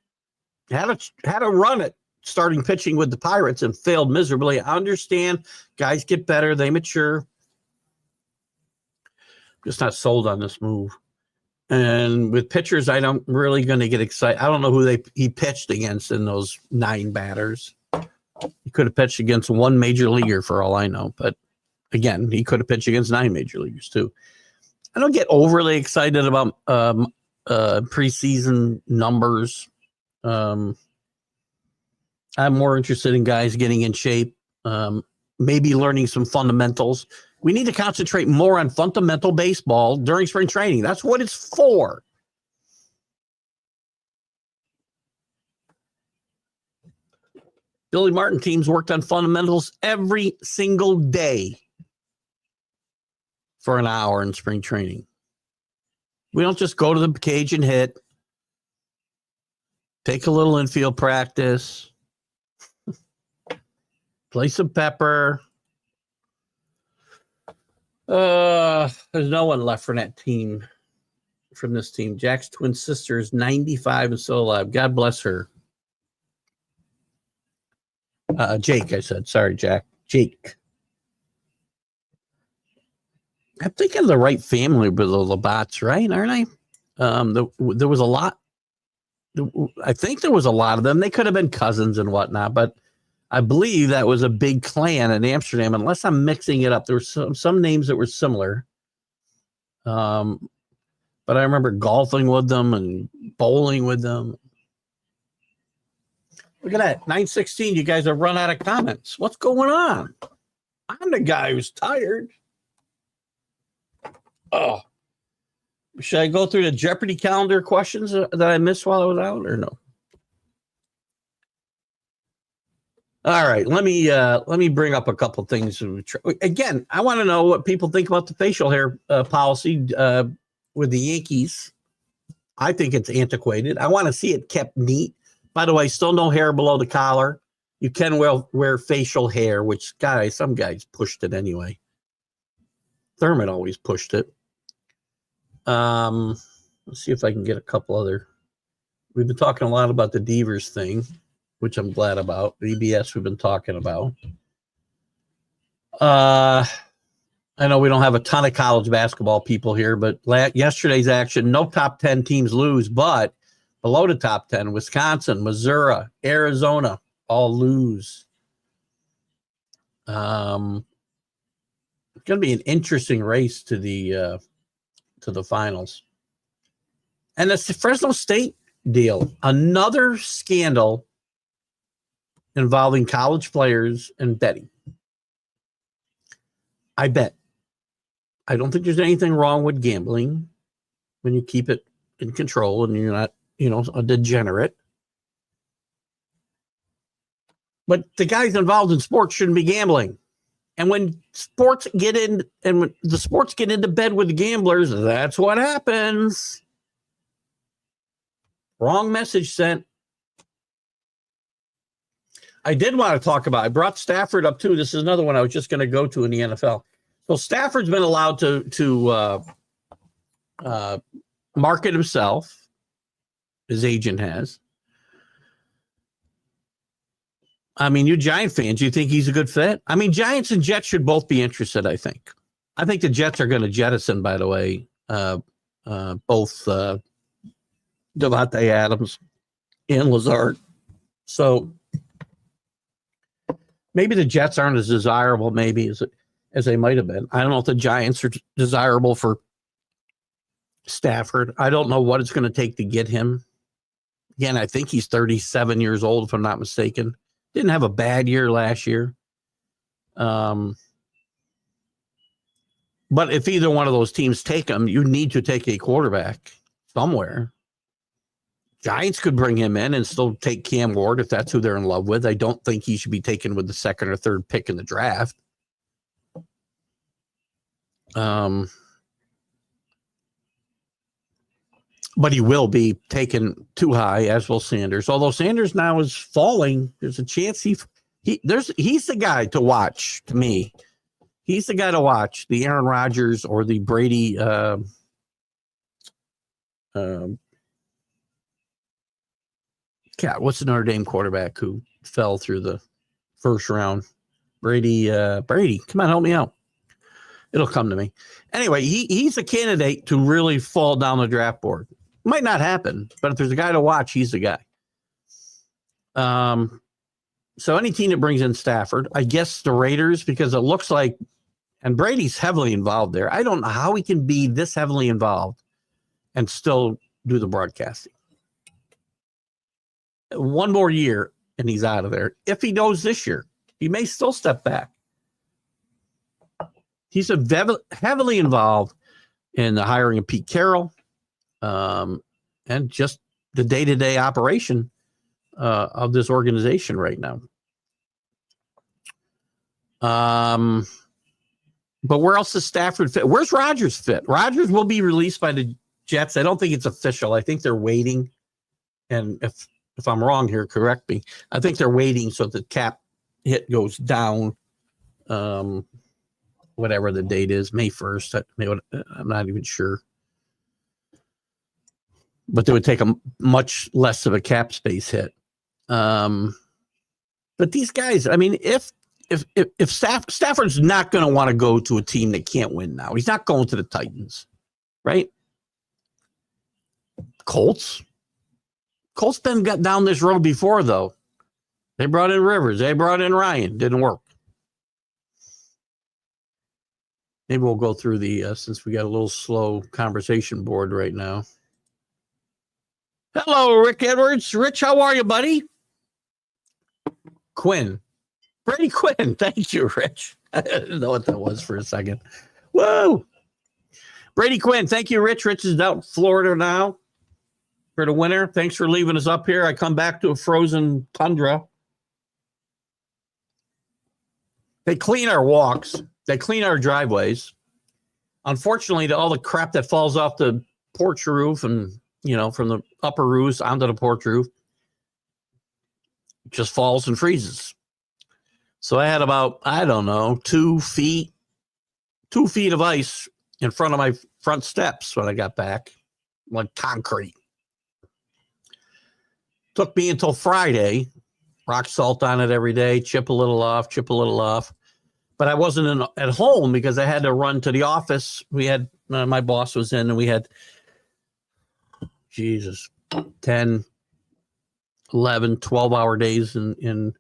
had a run at starting pitching with the Pirates and failed miserably. I understand guys get better, they mature. Just not sold on this move. And with pitchers, I don't really going to get excited. I don't know who he pitched against in those 9 batters. He could have pitched against 1 major leaguer for all I know. But again, he could have pitched against 9 major leaguers too. I don't get overly excited about preseason numbers. I'm more interested in guys getting in shape, maybe learning some fundamentals. We need to concentrate more on fundamental baseball during spring training. That's what it's for. Billy Martin teams worked on fundamentals every single day for an hour in spring training. We don't just go to the cage and hit. Take a little infield practice. Play some pepper. There's no one left from that team, from this team. Jack's twin sister is 95 and still alive. God bless her. Jake, I said. Sorry, Jack. Jake. I'm thinking of the right family with the Labatts, right? Aren't I? There was a lot. I think there was a lot of them. They could have been cousins and whatnot, but I believe that was a big clan in Amsterdam. Unless I'm mixing it up, there were some names that were similar. But I remember golfing with them and bowling with them. Look at that, 9:16. You guys have run out of comments. What's going on? I'm the guy who's tired. Oh, should I go through the Jeopardy calendar questions that I missed while I was out, or no? All right, let me bring up a couple things. Again, I want to know what people think about the facial hair policy with the Yankees. I think it's antiquated. I want to see it kept neat. By the way, still no hair below the collar. You can wear facial hair, which some guys pushed it anyway. Thurman always pushed it. Let's see if I can get a couple other. We've been talking a lot about the Devers thing, which I'm glad about. The EBS we've been talking about. I know we don't have a ton of college basketball people here, but yesterday's action, no top 10 teams lose, but below the top 10, Wisconsin, Missouri, Arizona, all lose. It's going to be an interesting race to the finals. And the Fresno State deal, another scandal involving college players and betting. I bet. I don't think there's anything wrong with gambling when you keep it in control and you're not, a degenerate. But the guys involved in sports shouldn't be gambling. And when sports get in, and when the sports get into bed with the gamblers, that's what happens. Wrong message sent. I did want to talk about, I brought Stafford up too. This is another one I was just going to go to in the NFL. So Stafford's been allowed to market himself. His agent has. I mean, you Giant fans, you think he's a good fit? I mean, Giants and Jets should both be interested, I think. I think the Jets are going to jettison, by the way, both Devontae Adams and Lazard. So maybe the Jets aren't as desirable, maybe, as they might have been. I don't know if the Giants are desirable for Stafford. I don't know what it's going to take to get him. Again, I think he's 37 years old, if I'm not mistaken. Didn't have a bad year last year. But if either one of those teams take him, you need to take a quarterback somewhere. Giants could bring him in and still take Cam Ward if that's who they're in love with. I don't think he should be taken with the second or third pick in the draft. But he will be taken too high, as will Sanders. Although Sanders now is falling, there's a chance he's the guy to watch. To me, he's the guy to watch. The Aaron Rodgers or the Brady. What's the Notre Dame quarterback who fell through the first round? Brady. Come on, help me out. It'll come to me. Anyway, he's a candidate to really fall down the draft board. Might not happen, but if there's a guy to watch, he's the guy. So any team that brings in Stafford, I guess the Raiders, because it looks like, and Brady's heavily involved there. I don't know how he can be this heavily involved and still do the broadcasting. One more year and he's out of there. If he goes this year, he may still step back. He's heavily involved in the hiring of Pete Carroll. And just the day-to-day operation of this organization right now. But where else does Stafford fit? Where's Rodgers fit? Rodgers will be released by the Jets. I don't think it's official. I think they're waiting. And if I'm wrong here, correct me. I think they're waiting so the cap hit goes down. whatever the date is, May 1st. I'm not even sure. But they would take a much less of a cap space hit. But these guys, I mean, if Stafford's not going to want to go to a team that can't win now, he's not going to the Titans, right? Colts been got down this road before, though. They brought in Rivers. They brought in Ryan. Didn't work. Maybe we'll go through the, since we got a little slow conversation board right now. Hello, Rick Edwards. Rich, how are you, buddy? Quinn. Brady Quinn. Thank you, Rich. I didn't know what that was for a second. Whoa. Brady Quinn. Thank you, Rich. Rich is out in Florida now for the winter. Thanks for leaving us up here. I come back to a frozen tundra. They clean our walks. They clean our driveways. Unfortunately, all the crap that falls off the porch roof and, from the upper roofs onto the porch roof just falls and freezes. So I had about, 2 feet of ice in front of my front steps when I got back, like concrete. Took me until Friday, rock salt on it every day, chip a little off. But I wasn't at home because I had to run to the office. We had, my boss was in, and we had, 10, 11, 12-hour days in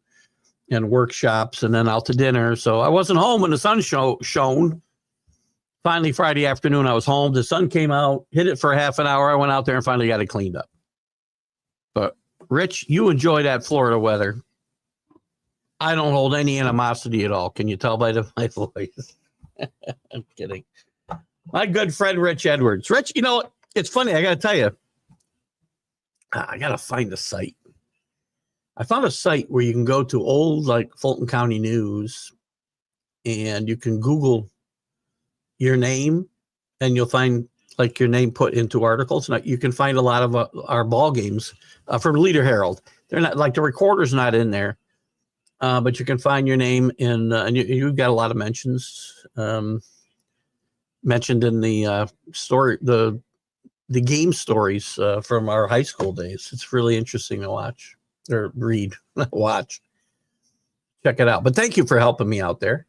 workshops and then out to dinner. So I wasn't home when the sun shone. Finally, Friday afternoon, I was home. The sun came out, hit it for half an hour. I went out there and finally got it cleaned up. But, Rich, you enjoy that Florida weather. I don't hold any animosity at all. Can you tell by my voice? I'm kidding. My good friend, Rich Edwards. Rich, it's funny. I got to tell you, I got to find a site. I found a site where you can go to old, Fulton County News, and you can Google your name, and you'll find, your name put into articles. And you can find a lot of our ball games from Leader Herald. They're not, the recorder's not in there, but you can find your name in, and you've got a lot of mentions mentioned in the story, the game stories from our high school days. It's really interesting to watch or read, watch. Check it out. But thank you for helping me out there.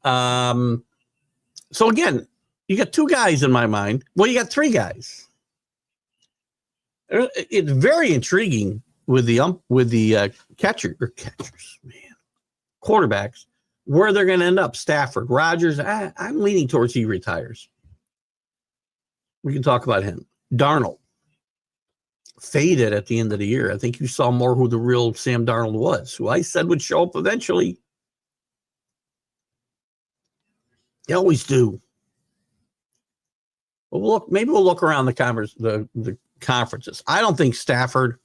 So again, you got 2 guys in my mind. Well, you got 3 guys. It's very intriguing with the catchers, quarterbacks, where they're going to end up. Stafford, Rodgers. I'm leaning towards he retires. We can talk about him. Darnold faded at the end of the year. I think you saw more who the real Sam Darnold was, who I said would show up eventually. They always do. Well, maybe we'll look around the conferences. I don't think Stafford.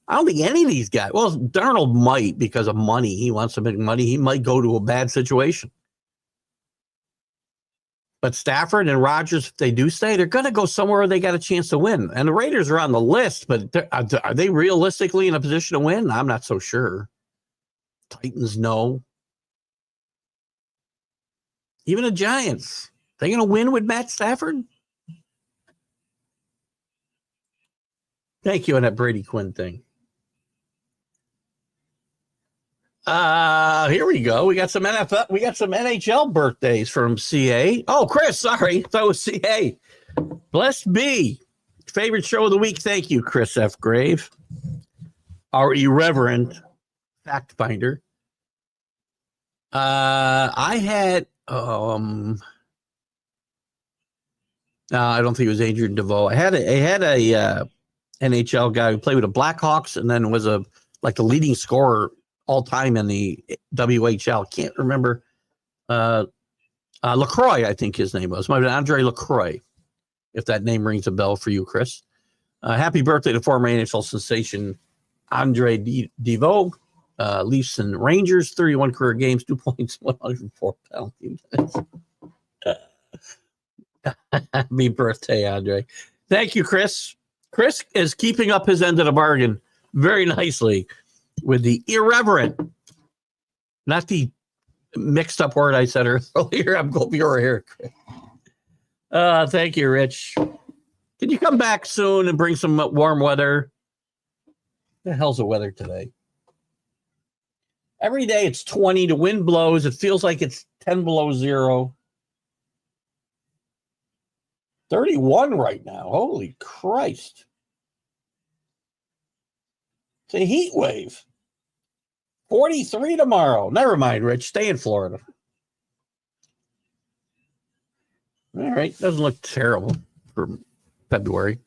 I don't think any of these guys. Well, Darnold might because of money. He wants to make money. He might go to a bad situation. But Stafford and Rodgers, if they do stay, they're going to go somewhere where they got a chance to win. And the Raiders are on the list, but are they realistically in a position to win? I'm not so sure. Titans, no. Even the Giants, they going to win with Matt Stafford? Thank you on that Brady Quinn thing. Here we go. We got some NFL. We got some NHL birthdays from CA. Oh, Chris, sorry. That was CA. Blessed be. Favorite show of the week. Thank you, Chris F. Grave. Our irreverent fact finder. I had no, I don't think it was Adrian DeVoe. I had a NHL guy who played with the Blackhawks and then was the leading scorer all time in the WHL. Can't remember. LaCroix, I think his name was. Might have been Andre LaCroix, if that name rings a bell for you, Chris. Happy birthday to former NHL sensation Andre DeVoe. Leafs and Rangers, 31 career games, 2 points, 104 penalties. Happy birthday, Andre. Thank you, Chris. Chris is keeping up his end of the bargain very nicely with the irreverent, not the mixed up word I said earlier. I'm glad you're here. Thank you, Rich. Can you come back soon and bring some warm weather? The hell's the weather today? Every day it's 20. The wind blows. It feels like it's 10 below zero. 31 right now. Holy Christ. It's a heat wave. 43 tomorrow. Never mind, Rich. Stay in Florida. All right. Doesn't look terrible for February.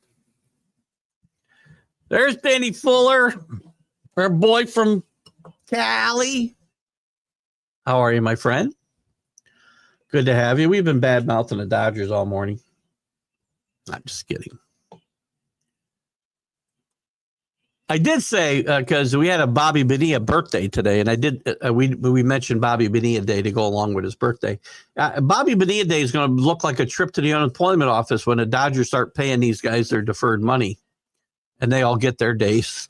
There's Danny Fuller, our boy from Cali. How are you, my friend? Good to have you. We've been bad-mouthing the Dodgers all morning. I'm just kidding. I did say, because we had a Bobby Bonilla birthday today, and I did, we mentioned Bobby Bonilla Day to go along with his birthday. Bobby Bonilla Day is going to look like a trip to the unemployment office when the Dodgers start paying these guys their deferred money, and they all get their days.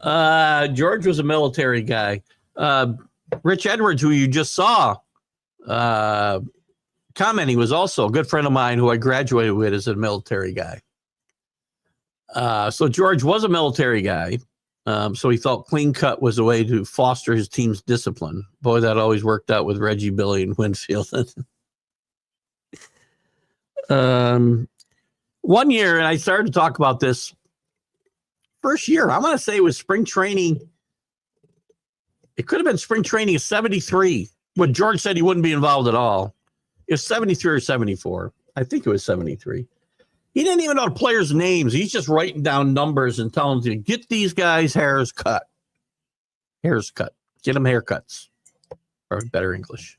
George was a military guy. Rich Edwards, who you just saw, commenting, was also a good friend of mine who I graduated with as a military guy. So George was a military guy. So he thought clean cut was a way to foster his team's discipline. Boy, that always worked out with Reggie, Billy, and Winfield. 1 year, and I started to talk about this first year. I'm going to say it was spring training. It could have been spring training of 73, when George said he wouldn't be involved at all. It was 73 or 74. I think it was 73. He didn't even know the players' names. He's just writing down numbers and telling them to get these guys' hairs cut. Hairs cut. Get them haircuts. Or better English.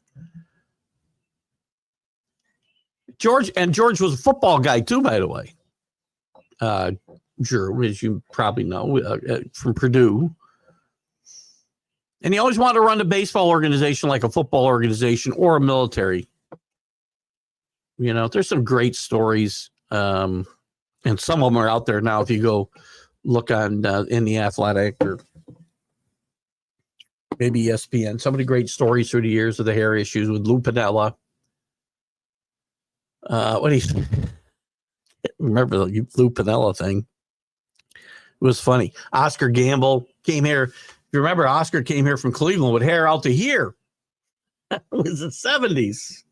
George was a football guy too, by the way. Drew, as you probably know, from Purdue. And he always wanted to run the baseball organization like a football organization or a military. You know, there's some great stories. And some of them are out there now. If you go look on in the Athletic or maybe ESPN, some of the great stories through the years of the hair issues with Lou Piniella. Remember the Lou Piniella thing? It was funny. Oscar Gamble came here. If you remember, Oscar came here from Cleveland with hair out to here. It was the 70s.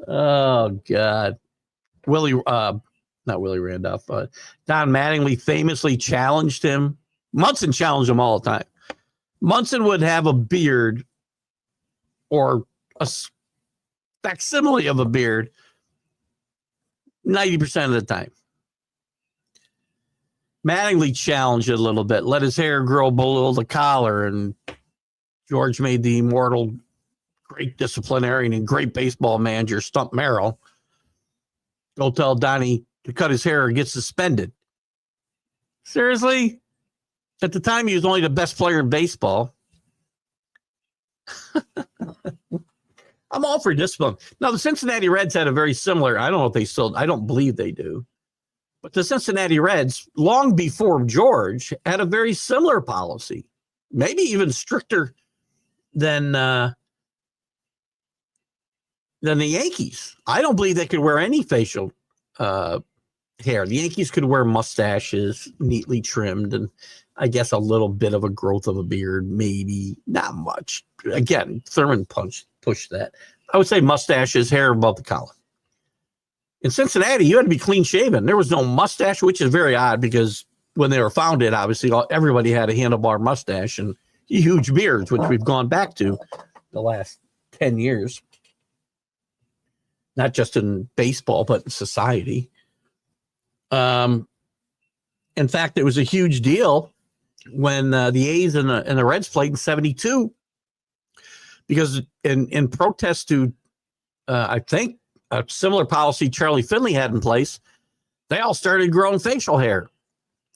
Oh, God. Not Willie Randolph. Don Mattingly famously challenged him. Munson challenged him all the time. Munson would have a beard or a facsimile of a beard 90% of the time. Mattingly challenged it a little bit, let his hair grow below the collar, and George made the immortal great disciplinarian and great baseball manager, Stump Merrill, go tell Donnie to cut his hair or get suspended. Seriously? At the time, he was only the best player in baseball. I'm all for discipline. Now, the Cincinnati Reds had a very similar, I don't know if they still, I don't believe they do. But the Cincinnati Reds, long before George, had a very similar policy, maybe even stricter than the Yankees. I don't believe they could wear any facial hair. The Yankees could wear mustaches, neatly trimmed, and I guess a little bit of a growth of a beard, maybe not much. Again, Thurman pushed that. I would say mustaches, hair above the collar. In Cincinnati, you had to be clean shaven. There was no mustache, which is very odd because when they were founded, obviously everybody had a handlebar mustache and huge beards, which we've gone back to the last 10 years. Not just in baseball, but in society. In fact, it was a huge deal when the A's and the Reds played in 72 because in protest to, I think, a similar policy Charlie Finley had in place, they all started growing facial hair.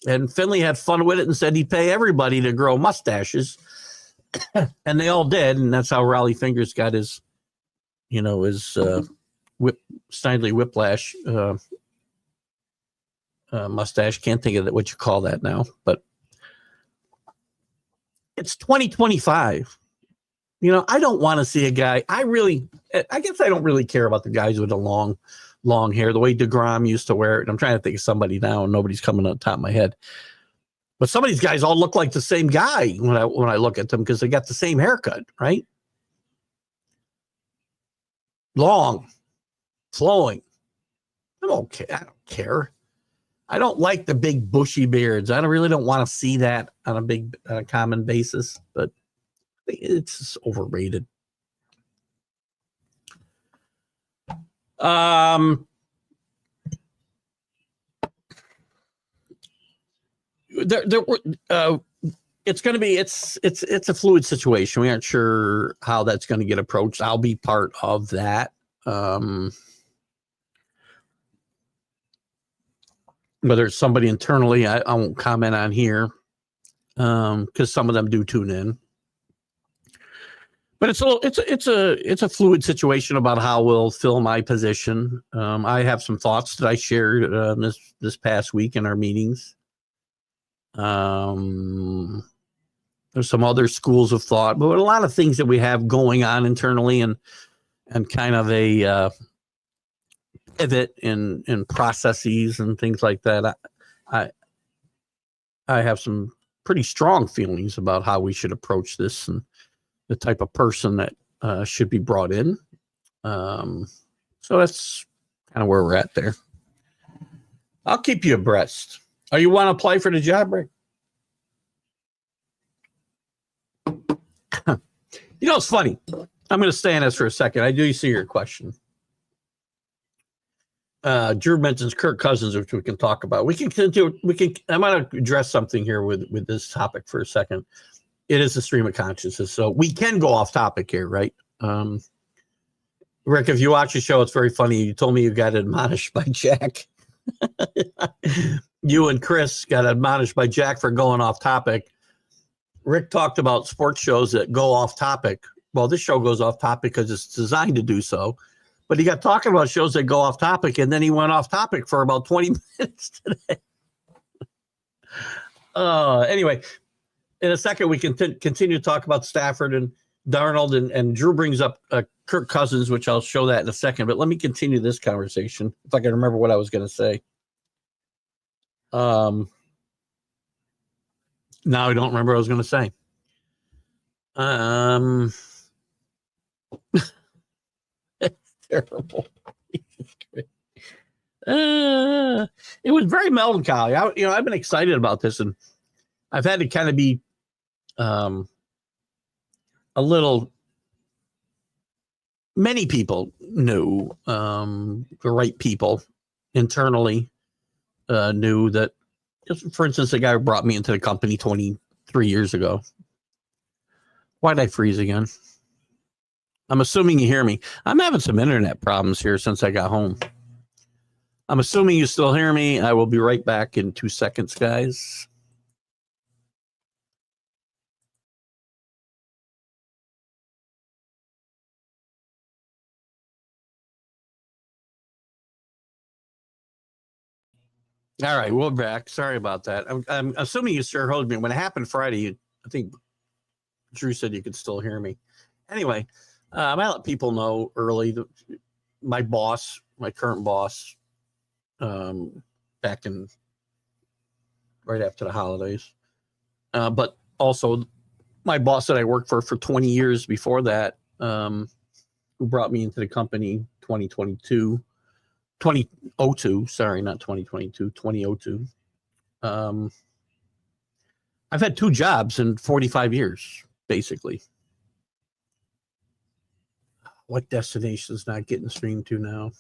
And Finley had fun with it and said he'd pay everybody to grow mustaches. And they all did. And that's how Raleigh Fingers got his Snidely Whiplash mustache. Can't think of what you call that now. But It's 2025. You know, I don't want to see a guy. I guess I don't really care about the guys with the long hair, the way DeGrom used to wear it. I'm trying to think of somebody now, and nobody's coming on top of my head. But some of these guys all look like the same guy when I look at them because they got the same haircut, right? Long, flowing. I don't care. I don't like the big bushy beards. I really don't want to see that on a common basis, but it's just overrated. It's going to be it's a fluid situation. We aren't sure how that's going to get approached. I'll be part of that. Whether it's somebody internally, I won't comment on here because some of them do tune in. But it's a fluid situation about how we'll fill my position. I have some thoughts that I shared this past week in our meetings. There's some other schools of thought, but a lot of things that we have going on internally and kind of a pivot in processes and things like that. I have some pretty strong feelings about how we should approach this and the type of person that should be brought in. So that's kind of where we're at there. I'll keep you abreast. Oh, you want to apply for the job, Rick? You know, it's funny. I'm going to stay on this for a second. I do see your question. Drew mentions Kirk Cousins, which we can talk about. I'm going to address something here with this topic for a second. It is a stream of consciousness, so we can go off topic here, right? Rick, if you watch the show, it's very funny. You told me you got admonished by Jack. You and Chris got admonished by Jack for going off topic. Rick talked about sports shows that go off topic. Well, this show goes off topic because it's designed to do so. But he got talking about shows that go off topic, and then he went off topic for about 20 minutes today. Anyway, in a second, we can continue to talk about Stafford and Darnold, and Drew brings up Kirk Cousins, which I'll show that in a second. But let me continue this conversation, if I can remember what I was going to say. Now I don't remember what I was going to say. It's terrible. It was very melancholy. I've been excited about this, and I've had to kind of be a little. Many people knew, the right people internally knew that. Just for instance, the guy who brought me into the company 23 years ago. Why did I freeze again? I'm assuming you hear me. I'm having some internet problems here since I got home. I'm assuming you still hear me. I will be right back in 2 seconds, guys. All right, we're back. Sorry about that. I'm assuming you still heard me. When it happened Friday, I think Drew said you could still hear me. Anyway, I let people know early. My boss, my current boss, back in right after the holidays, but also my boss that I worked for 20 years before that, who brought me into the company 2002, sorry, not 2022, 2002. I've had 2 jobs in 45 years, basically. What destination is not getting streamed to now?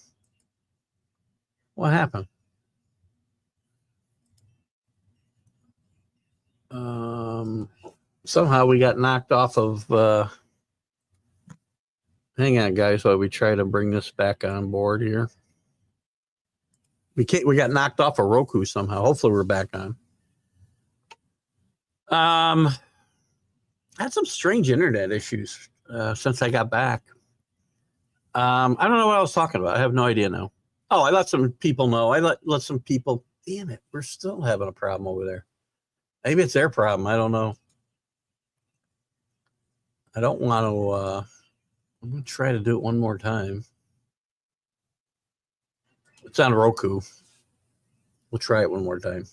What happened? Somehow we got knocked off of. Hang on, guys, while we try to bring this back on board here. We got knocked off of Roku somehow. Hopefully we're back on. Had some strange internet issues since I got back. I don't know what I was talking about. I have no idea now. Oh, I let some people know. I let some people. Damn it, we're still having a problem over there. Maybe it's their problem. I don't know. I don't want to. I'm going to try to do it one more time. It's on Roku. We'll try it one more time.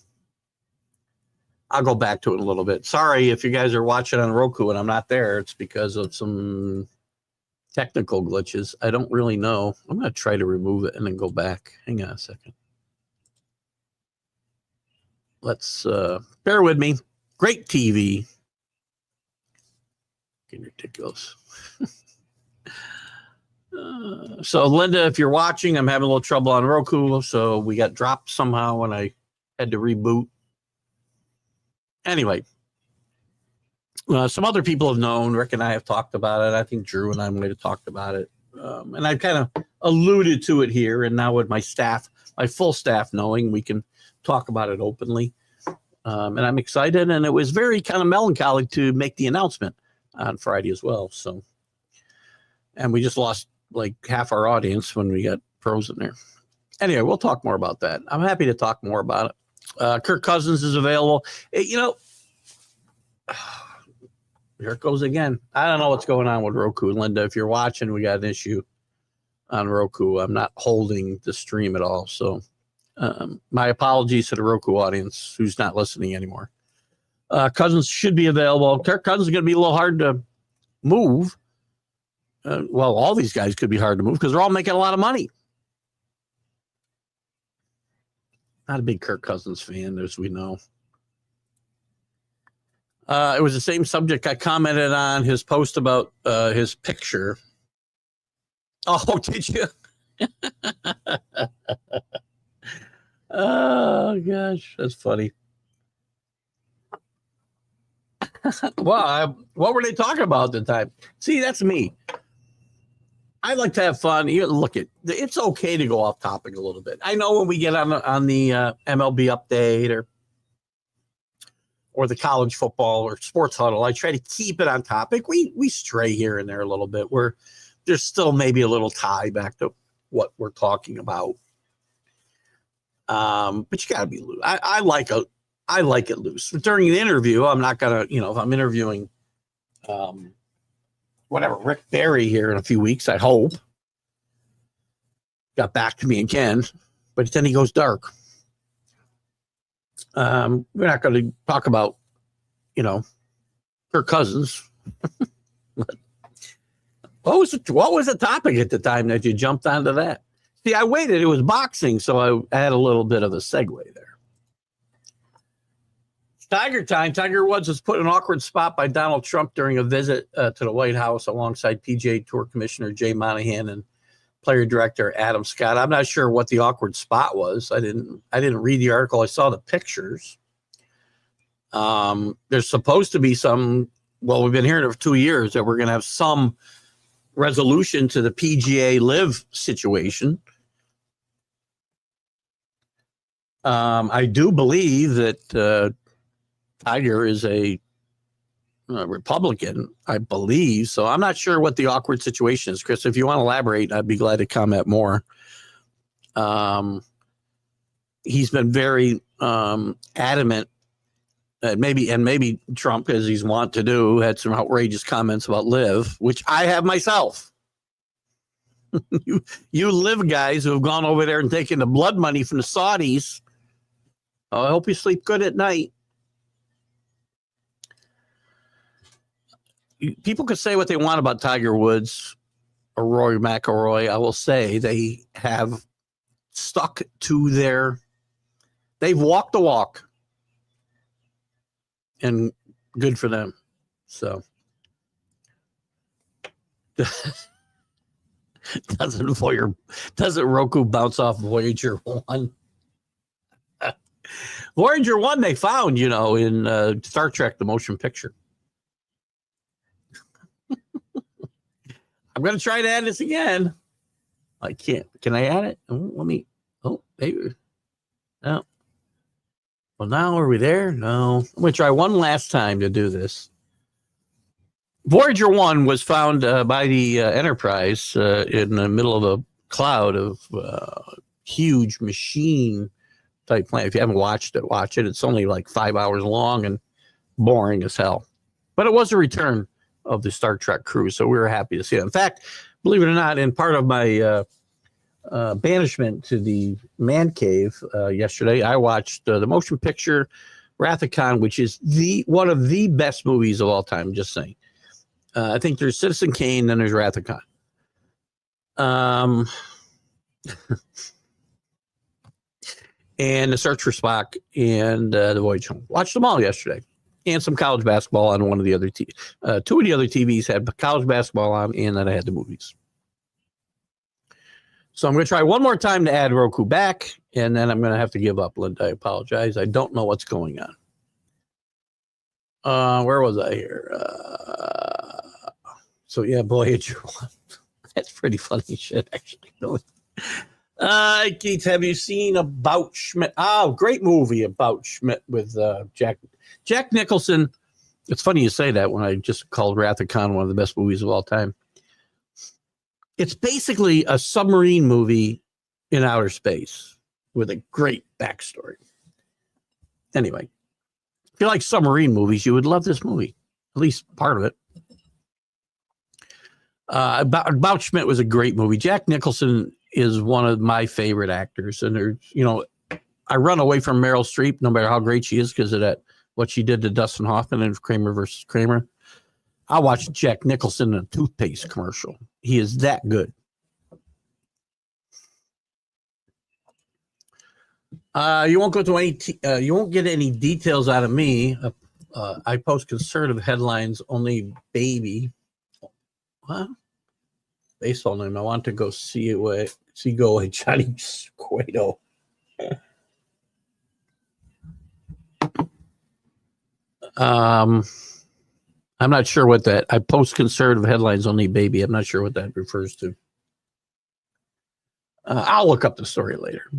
I'll go back to it in a little bit. Sorry if you guys are watching on Roku and I'm not there. It's because of some technical glitches. I don't really know. I'm going to try to remove it and then go back. Hang on a second. Let's bear with me. Great TV. Getting ridiculous. So Linda, if you're watching, I'm having a little trouble on Roku. So we got dropped somehow when I had to reboot. Anyway, some other people have known. Rick and I have talked about it. I think Drew and I might have talked about it. And I kind of alluded to it here. And now with my staff, my full staff knowing, we can talk about it openly. And I'm excited. And it was very kind of melancholy to make the announcement on Friday as well. So, and we just lost like half our audience when we got pros in there. Anyway, we'll talk more about that. I'm happy to talk more about it. Kirk Cousins is available. Here it goes again. I don't know what's going on with Roku. Linda, if you're watching, we got an issue on Roku. I'm not holding the stream at all. So my apologies to the Roku audience who's not listening anymore. Cousins should be available. Kirk Cousins is going to be a little hard to move. Well, all these guys could be hard to move because they're all making a lot of money. Not a big Kirk Cousins fan, as we know. It was the same subject I commented on his post about his picture. Oh, did you? Oh, gosh, that's funny. Well, what were they talking about at the time? See, that's me. I like to have fun. Look, it's okay to go off topic a little bit. I know when we get on the MLB update or the college football or sports huddle, I try to keep it on topic. We stray here and there a little bit where there's still maybe a little tie back to what we're talking about. But you got to be loose. I like it loose. During the interview, I'm not gonna, if I'm interviewing, Rick Barry here in a few weeks, I hope. Got back to me again, but then he goes dark. We're not going to talk about, Kirk Cousins. What was the topic at the time that you jumped onto that? See, I waited. It was boxing, so I had a little bit of a segue there. Tiger time. Tiger Woods was put in an awkward spot by Donald Trump during a visit to the White House alongside PGA Tour Commissioner Jay Monahan and player director Adam Scott. I'm not sure what the awkward spot was. I didn't read the article. I saw the pictures. There's supposed to be we've been hearing it for 2 years that we're going to have some resolution to the PGA Live situation. I do believe that Tiger is a Republican, I believe. So I'm not sure what the awkward situation is. Chris, if you want to elaborate, I'd be glad to comment more. He's been very adamant maybe Trump, as he's wont to do, had some outrageous comments about Live, which I have myself. you Live guys who have gone over there and taken the blood money from the Saudis. I hope you sleep good at night. People could say what they want about Tiger Woods or Rory McIlroy. I will say they have stuck to they've walked the walk, and good for them. So doesn't Roku bounce off Voyager 1? Voyager 1 they found, in Star Trek, the motion picture. I'm going to try to add this again. I can't. Can I add it? Maybe. No. Well, now are we there? No. I'm going to try one last time to do this. Voyager 1 was found by the Enterprise in the middle of a cloud of huge machine type planet. If you haven't watched it, watch it. It's only like 5 hours long and boring as hell. But it was a return of the Star Trek crew. So we were happy to see it. In fact, believe it or not, in part of my banishment to the man cave yesterday, I watched the motion picture Wrath of Khan, which is one of the best movies of all time. Just saying. I think there's Citizen Kane, then there's Wrath of Khan. And The Search for Spock and The Voyage Home. Watched them all yesterday. And some college basketball on one of the other two of the other TVs had college basketball on, and then I had the movies. So I'm going to try one more time to add Roku back, and then I'm going to have to give up, Linda. I apologize. I don't know what's going on. Where was I here? So, yeah, Voyager 1. That's pretty funny shit, actually. Keith, have you seen About Schmidt? Oh, great movie, About Schmidt with Jack Nicholson. It's funny you say that when I just called Wrath of Khan one of the best movies of all time. It's basically a submarine movie in outer space with a great backstory. Anyway, if you like submarine movies, you would love this movie, at least part of it. About Schmidt was a great movie. Jack Nicholson is one of my favorite actors. And I run away from Meryl Streep, no matter how great she is, because of what she did to Dustin Hoffman in Kramer versus Kramer. I watched Jack Nicholson in a toothpaste commercial. He is that good. You won't go to any. You won't get any details out of me. I post conservative headlines only. Baby, what? Baseball name. I want to go see go away, Johnny Cueto. I'm not sure what that. I post conservative headlines only, baby. I'm not sure what that refers to. I'll look up the story later.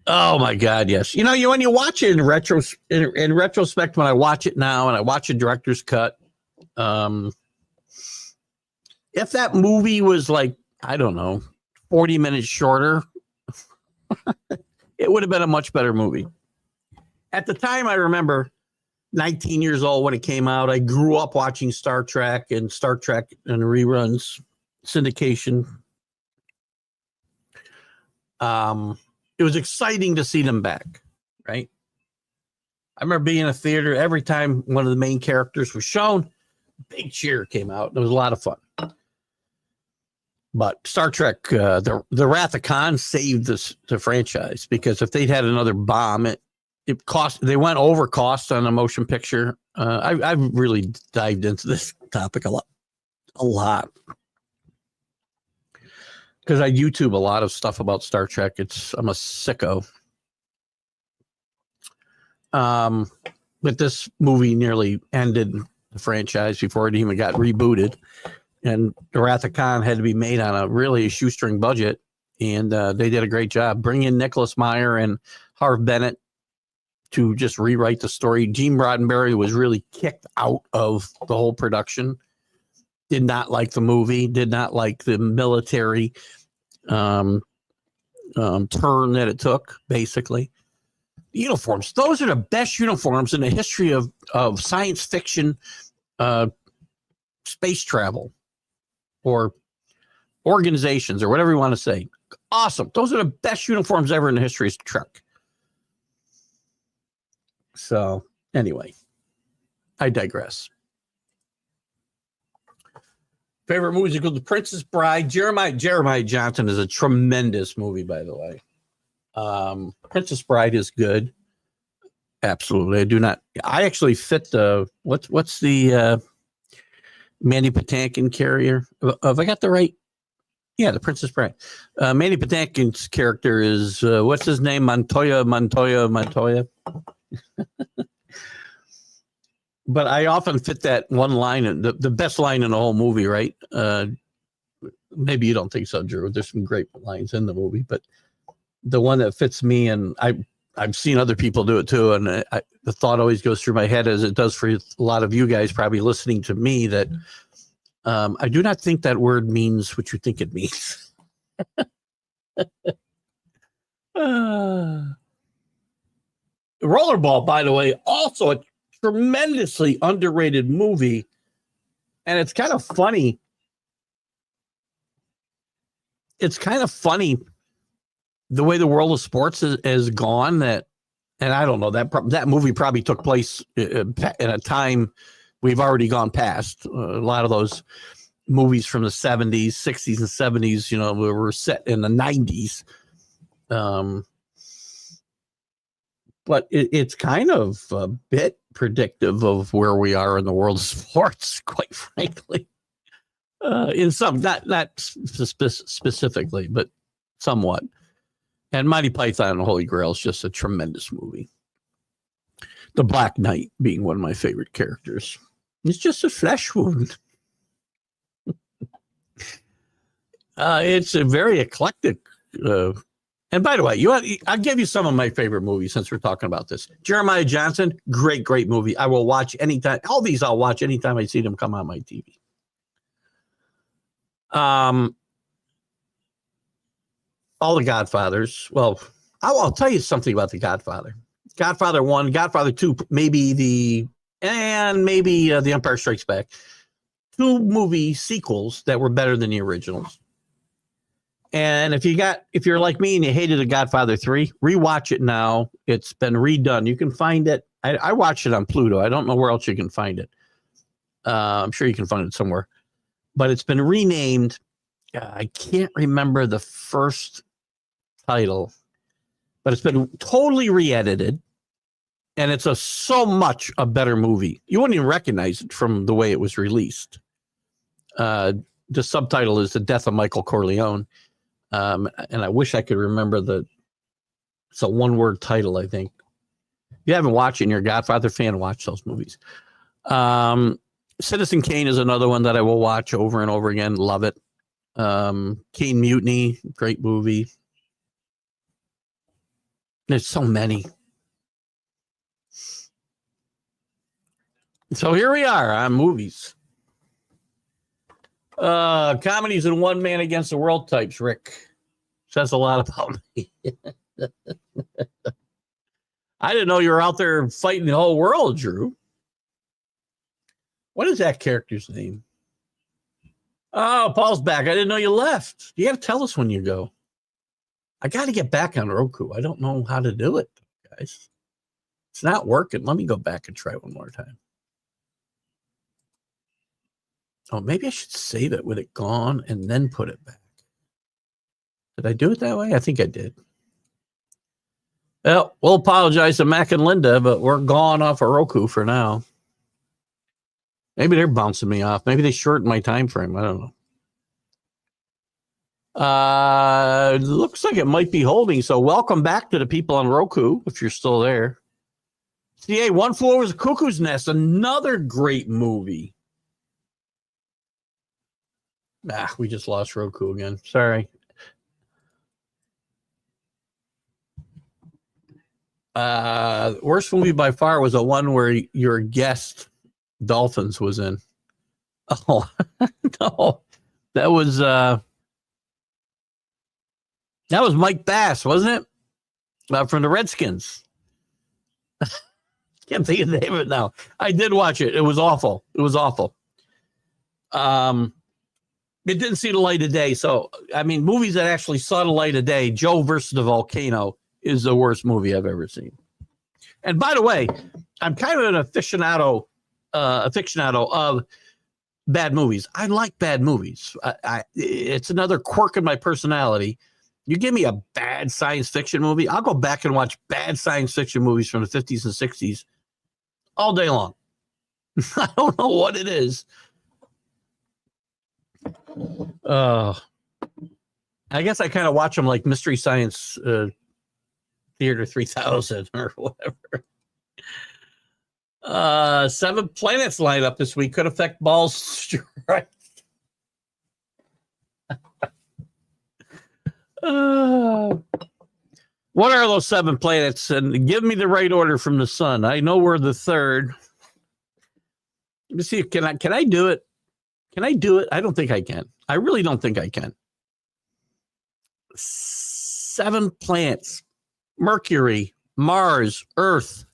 Oh my God, yes. When you watch it in retrospect, when I watch it now and I watch a director's cut, if that movie was like, I don't know, 40 minutes shorter, it would have been a much better movie. At the time, I remember 19 years old when it came out. I grew up watching Star Trek and reruns, syndication. It was exciting to see them back, right? I remember being in a theater every time one of the main characters was shown, big cheer came out. It was a lot of fun. But Star Trek, the Wrath of Khan saved the franchise, because if they'd had another bomb, it cost. They went over cost on a motion picture. I've really dived into this topic a lot, because I YouTube a lot of stuff about Star Trek. I'm a sicko. But this movie nearly ended the franchise before it even got rebooted. And the Wrath of Khan had to be made on a shoestring budget. And they did a great job. Bring in Nicholas Meyer and Harve Bennett to just rewrite the story. Gene Roddenberry was really kicked out of the whole production. Did not like the movie. Did not like the military turn that it took, basically. Uniforms. Those are the best uniforms in the history of science fiction, space travel, or organizations, or whatever you want to say. Awesome. Those are the best uniforms ever in the history of Trek. So, anyway, I digress. Favorite musical, The Princess Bride. Jeremiah Johnson is a tremendous movie, by the way. Princess Bride is good. Absolutely. I actually fit the, what's the Mandy Patinkin carrier? Have I got the right? Yeah, The Princess Bride. Mandy Patinkin's character is, what's his name? Montoya. But I often fit that one line, the best line in the whole movie, right? Maybe you don't think so, Drew. There's some great lines in the movie, but the one that fits me, and I've seen other people do it too, and the thought always goes through my head, as it does for a lot of you guys probably listening to me, that I do not think that word means what you think it means. Rollerball, by the way, also a tremendously underrated movie. And it's kind of funny. It's kind of funny the way the world of sports has gone that, and I don't know, that movie probably took place in a time we've already gone past. A lot of those movies from the 70s, 60s, and 70s, you know, were set in the 90s. But it's kind of a bit predictive of where we are in the world of sports, quite frankly. In some, not specifically, but somewhat. And Monty Python and the Holy Grail is just a tremendous movie. The Black Knight being one of my favorite characters. It's just a flesh wound. It's a very eclectic. And by the way, I'll give you some of my favorite movies since we're talking about this. Jeremiah Johnson, great movie. I will watch anytime. All these I'll watch anytime I see them come on my TV. All the Godfathers. Well, I'll tell you something about the Godfather. Godfather 1, Godfather 2, maybe the Empire Strikes Back. 2 movie sequels that were better than the originals. And if you're like me and you hated The Godfather 3, rewatch it now. It's been redone. You can find it. I watched it on Pluto. I don't know where else you can find it. I'm sure you can find it somewhere. But it's been renamed. I can't remember the first title, but it's been totally re-edited. And it's so much a better movie. You wouldn't even recognize it from the way it was released. The subtitle is The Death of Michael Corleone. And I wish I could remember it's a one-word title, I think. If you haven't watched it and you're a Godfather fan, watch those movies. Citizen Kane is another one that I will watch over and over again. Love it. Kane Mutiny, great movie. There's so many. So here we are on movies. Comedies and one man against the world types, Rick. Says a lot about me. I didn't know you were out there fighting the whole world, Drew. What is that character's name? Oh, Paul's back. I didn't know you left. You got to tell us when you go. I got to get back on Roku. I don't know how to do it, guys. It's not working. Let me go back and try one more time. Oh, maybe I should save it with it gone and then put it back. Did I do it that way? I think I did. Well, we'll apologize to Mac and Linda, but we're gone off of Roku for now. Maybe they're bouncing me off. Maybe they shortened my time frame. I don't know. Looks like it might be holding. So welcome back to the people on Roku, if you're still there. CA, One Flew Over the Cuckoo's Nest, another great movie. We just lost Roku again. Sorry. Worst movie by far was the one where your guest Dolphins was in. Oh no, that was Mike Bass, wasn't it? From the Redskins. Can't think of the name of it now. I did watch it. It was awful. It was awful. It didn't see the light of day. So, I mean, movies that actually saw the light of day, Joe versus the Volcano is the worst movie I've ever seen. And by the way, I'm kind of an aficionado of bad movies. I like bad movies. It's another quirk in my personality. You give me a bad science fiction movie, I'll go back and watch bad science fiction movies from the 50s and 60s all day long. I don't know what it is. I guess I kind of watch them like Mystery Science Theater 3000 or whatever. 7 planets lined up this week could affect balls strike. What are those 7 planets? And give me the right order from the sun. I know we're the third. Let me see. Can I do it? Can I do it? I don't think I can. I really don't think I can. 7 planets: Mercury, Mars, Earth,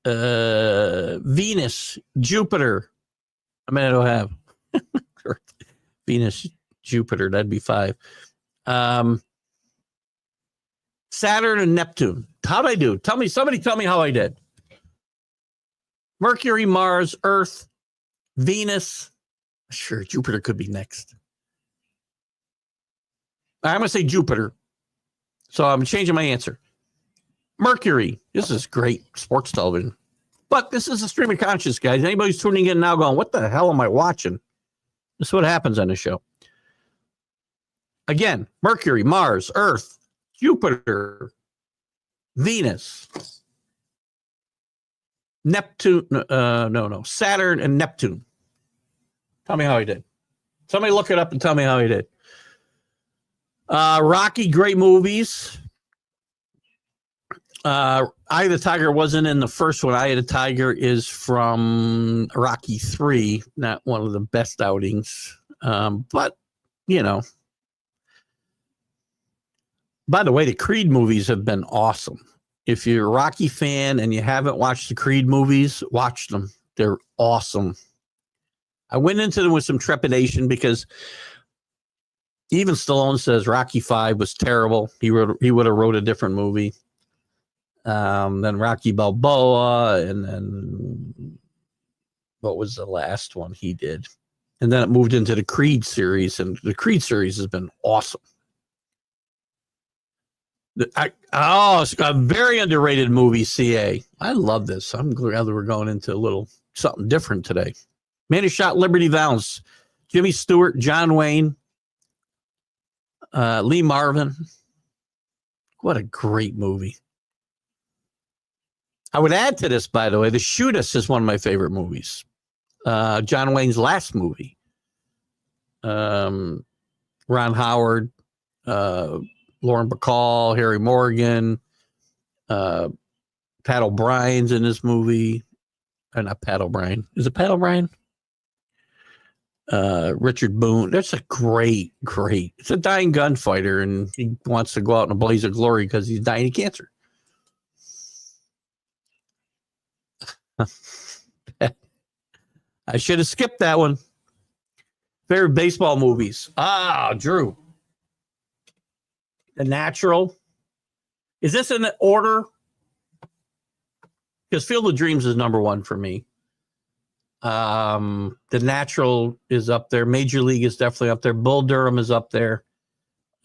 Venus, Jupiter. I mean, I don't have Venus, Jupiter. That'd be 5. Saturn and Neptune. How'd I do? Somebody tell me how I did. Mercury, Mars, Earth, Venus. Sure, Jupiter could be next. I'm going to say Jupiter. So I'm changing my answer. Mercury. This is great sports television. But this is a stream of conscious, guys. Anybody's tuning in now going, what the hell am I watching? This is what happens on the show. Again, Mercury, Mars, Earth, Jupiter, Venus, Neptune, Saturn and Neptune. Tell me how he did. Somebody look it up and tell me how he did. Rocky, great movies. Eye of the Tiger wasn't in the first one. Eye of the Tiger is from Rocky 3, not one of the best outings. But, you know. By the way, the Creed movies have been awesome. If you're a Rocky fan and you haven't watched the Creed movies, watch them. They're awesome. I went into them with some trepidation because even Stallone says Rocky 5 was terrible. He would have wrote a different movie. Then Rocky Balboa, and then what was the last one he did? And then it moved into the Creed series, and the Creed series has been awesome. It's a very underrated movie, CA. I love this. I'm glad that we're going into a little something different today. Man Who Shot Liberty Valance, Jimmy Stewart, John Wayne, Lee Marvin. What a great movie. I would add to this, by the way, The Shoot Us is one of my favorite movies. John Wayne's last movie. Ron Howard, Lauren Bacall, Harry Morgan, Pat O'Brien's in this movie. Not Pat O'Brien. Is it Pat O'Brien? Richard Boone. That's a great. It's a dying gunfighter, and he wants to go out in a blaze of glory because he's dying of cancer. I should have skipped that one. Favorite baseball movies. Drew. The Natural. Is this in order? Because Field of Dreams is number 1 for me. The Natural is up there. Major League is definitely up there. Bull Durham is up there.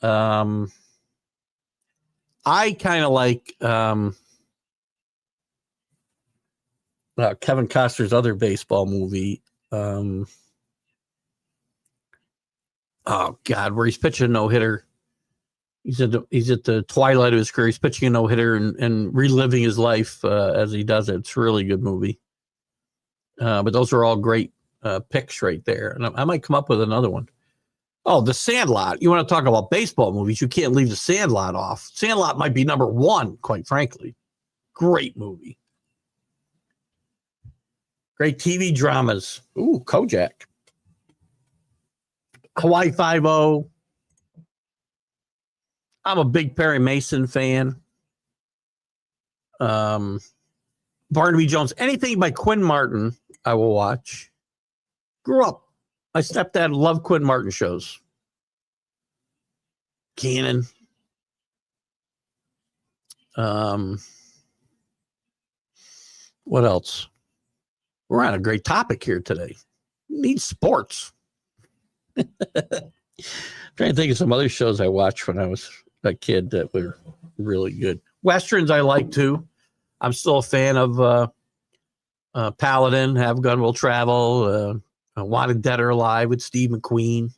I kind of like Kevin Costner's other baseball movie. Oh God, where he's pitching a no-hitter. He's at the twilight of his career. He's pitching a no-hitter and reliving his life as he does it. It's a really good movie. But those are all great picks right there. And I might come up with another one. Oh, The Sandlot. You want to talk about baseball movies? You can't leave The Sandlot off. Sandlot might be number 1, quite frankly. Great movie. Great TV dramas. Ooh, Kojak. Hawaii Five-0. I'm a big Perry Mason fan. Barnaby Jones. Anything by Quinn Martin, I will watch. Grew up. My stepdad loved Quinn Martin shows. Cannon. What else? We're on a great topic here today. Need sports. Trying to think of some other shows I watched when I was a kid that were really good. Westerns I like too. I'm still a fan of Paladin, Have Gun Will Travel, Wanted Dead or Alive with Steve McQueen.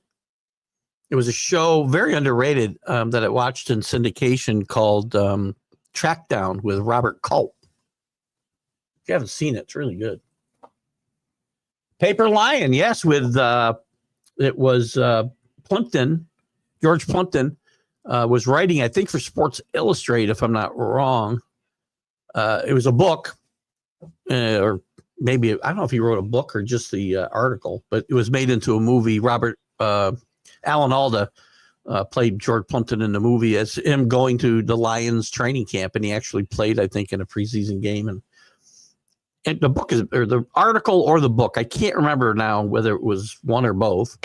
It was a show, very underrated, that I watched in syndication called Track Down with Robert Culp. If you haven't seen it, it's really good. Paper Lion, yes, with it was Plimpton, George Plimpton was writing, I think, for Sports Illustrated, if I'm not wrong. It was a book, or maybe, I don't know if he wrote a book or just the article, but it was made into a movie. Alan Alda played George Plimpton in the movie as him going to the Lions training camp, and he actually played, I think, in a preseason game. And and the book is, or the article or the book. I can't remember now whether it was one or both.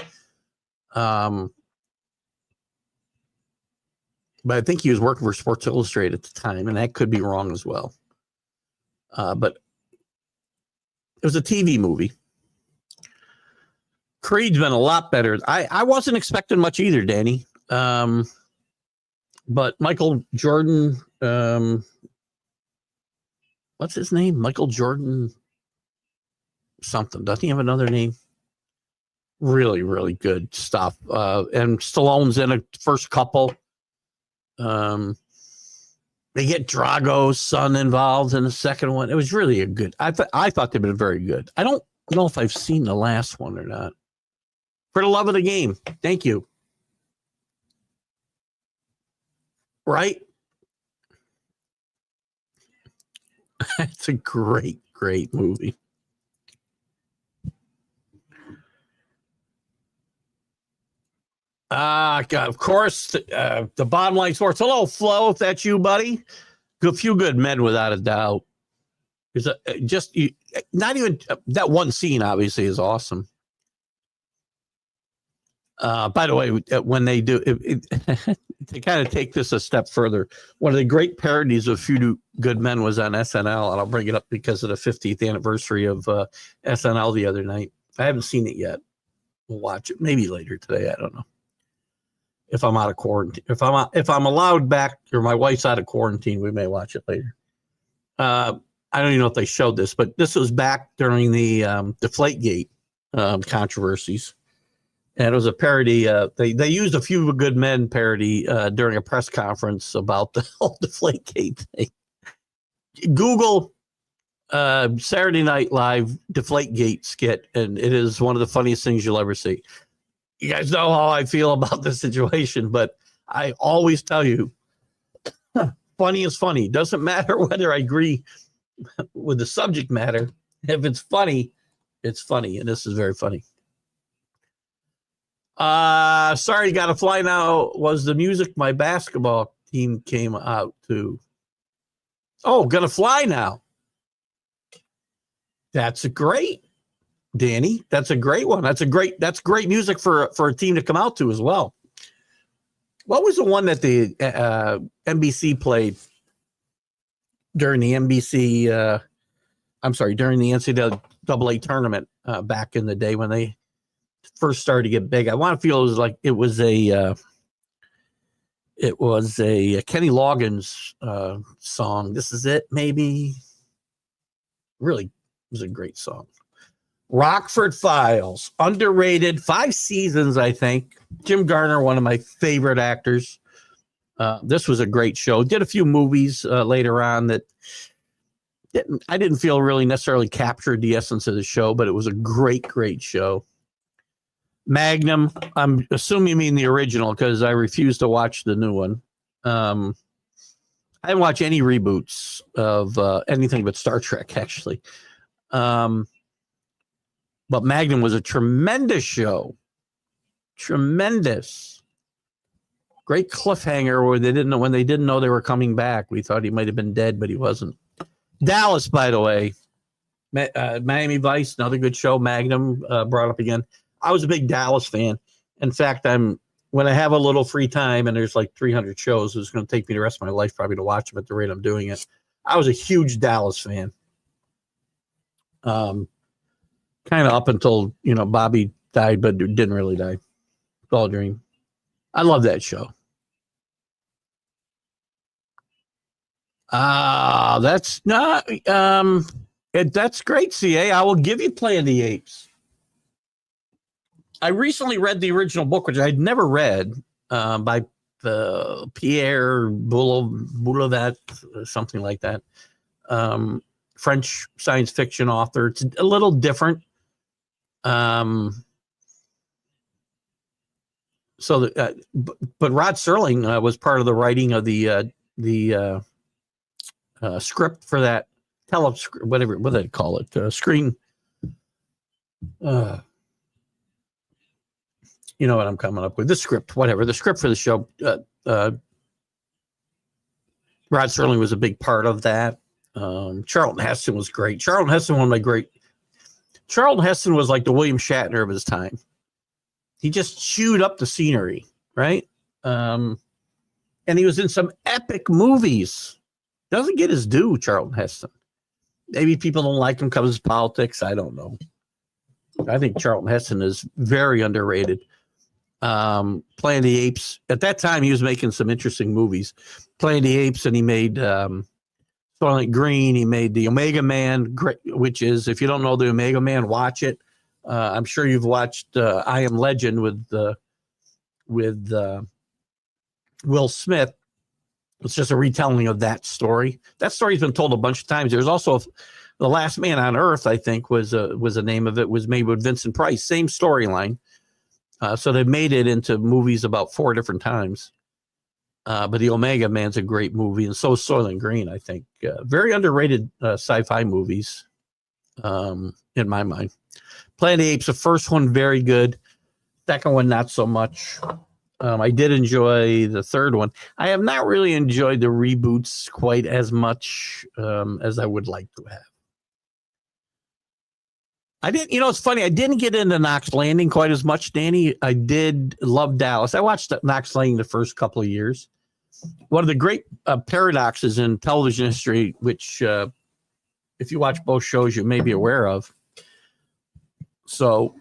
But I think he was working for Sports Illustrated at the time, and that could be wrong as well. But it was a TV movie. Creed's been a lot better. I wasn't expecting much either, Danny. But Michael Jordan, what's his name? Michael Jordan something. Doesn't he have another name? Really, really good stuff. And Stallone's in a first couple. They get Drago's son involved in the second one. It was really a good. I thought they'd been very good. I don't know if I've seen the last one or not. For the love of the game, thank you. Right? It's a great, great movie. God, of course, the Bottom Line Sports. Hello, Flo, if that's you, buddy. A few good men, without a doubt. There's not even that one scene, obviously, is awesome. By the way, when they do, to kind of take this a step further, one of the great parodies of Few Good Men was on SNL, and I'll bring it up because of the 50th anniversary of SNL the other night. I haven't seen it yet. We'll watch it maybe later today. I don't know. If I'm out of quarantine, if I'm allowed back, or my wife's out of quarantine, we may watch it later. I don't even know if they showed this, but this was back during the Deflategate controversies, and it was a parody. They used a Few Good Men parody during a press conference about the whole Deflategate thing. Google Saturday Night Live Deflategate skit, and it is one of the funniest things you'll ever see. You guys know how I feel about this situation, but I always tell you, funny is funny. Doesn't matter whether I agree with the subject matter. If it's funny, it's funny, and this is very funny. Sorry, got to fly now. Was the music my basketball team came out to? Oh, gonna fly now. That's great. Danny, that's a great one. That's great music for a team to come out to as well. What was the one that the NBC played during the during the NCAA tournament back in the day when they first started to get big? I want to feel it was a Kenny Loggins song. This Is It, maybe. Really was a great song. Rockford Files, underrated, 5 seasons, I think. Jim Garner, one of my favorite actors. This was a great show. Did a few movies later on that I didn't feel really necessarily captured the essence of the show, but it was a great, great show. Magnum, I'm assuming you mean the original because I refuse to watch the new one. I didn't watch any reboots of anything but Star Trek, actually. But Magnum was a tremendous show. Tremendous. Great cliffhanger where when they didn't know they were coming back. We thought he might have been dead, but he wasn't. Dallas, by the way. Miami Vice, another good show. Magnum brought up again. I was a big Dallas fan. In fact, when I have a little free time and there's like 300 shows, it's going to take me the rest of my life probably to watch them at the rate I'm doing it. I was a huge Dallas fan. Kind of up until, Bobby died, but didn't really die. It's all a dream. I love that show. That's not, that's great, CA. I will give you Planet of the Apes. I recently read the original book, which I'd never read, by Pierre Boulovat, something like that. French science fiction author. It's a little different. But Rod Serling was part of the writing of the script for that whatever, what do they call it? Screen. You know what I'm coming up with? The script, whatever. The script for the show. Rod Serling was a big part of that. Charlton Heston was great. Charlton Heston was like the William Shatner of his time. He just chewed up the scenery, right? And he was in some epic movies. Doesn't get his due, Charlton Heston. Maybe people don't like him because of his politics. I don't know. I think Charlton Heston is very underrated. Planet of the Apes. At that time, he was making some interesting movies. Planet of the Apes, and he made Soylent Green. He made the Omega Man, which is, if you don't know the Omega Man, watch it. I'm sure you've watched I Am Legend with Will Smith. It's just a retelling of that story. That story's been told a bunch of times. There's also The Last Man on Earth, I think, was the name of it. Was made with Vincent Price. Same storyline. So they made it into movies about 4 different times. But the Omega Man's a great movie, and so is Soylent Green, I think. Very underrated sci-fi movies, in my mind. Planet of the Apes, the first one, very good. Second one, not so much. I did enjoy the third one. I have not really enjoyed the reboots quite as much as I would like to have. It's funny. I didn't get into Knox Landing quite as much, Danny. I did love Dallas. I watched Knox Landing the first couple of years. One of the great paradoxes in television history, which if you watch both shows, you may be aware of. So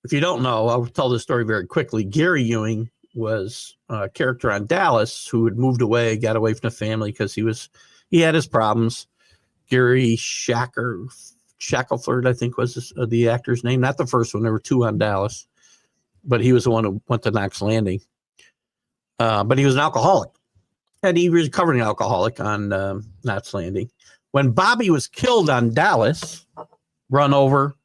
if you don't know, I'll tell this story very quickly. Gary Ewing was a character on Dallas who had moved away, got away from the family because he had his problems. Gary Shackelford, I think was the actor's name. Not the first one. There were 2 on Dallas, but he was the one who went to Knox Landing. But he was an alcoholic, and he was a recovering alcoholic on Knox Landing. When Bobby was killed on Dallas, run over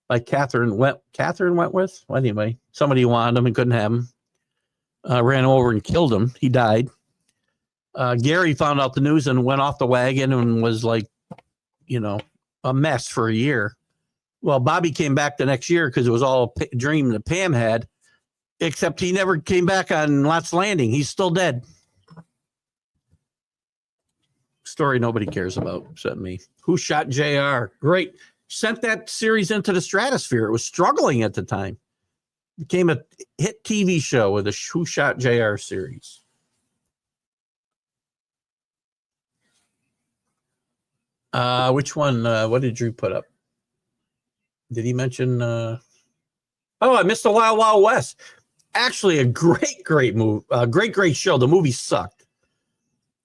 by Catherine Wentworth. Well, anyway, somebody wanted him and couldn't have him. Ran over and killed him. He died. Gary found out the news and went off the wagon and was like, a mess for a year. Well, Bobby came back the next year because it was all a dream that Pam had, except he never came back on Knox Landing. He's still dead. Story nobody cares about except me. Who Shot JR? Great. Sent that series into the stratosphere. It was struggling at the time. Became a hit TV show with the Who Shot JR series. Which one? What did Drew put up? Did he mention? I missed the Wild Wild West. Actually, a great movie. Great show. The movie sucked.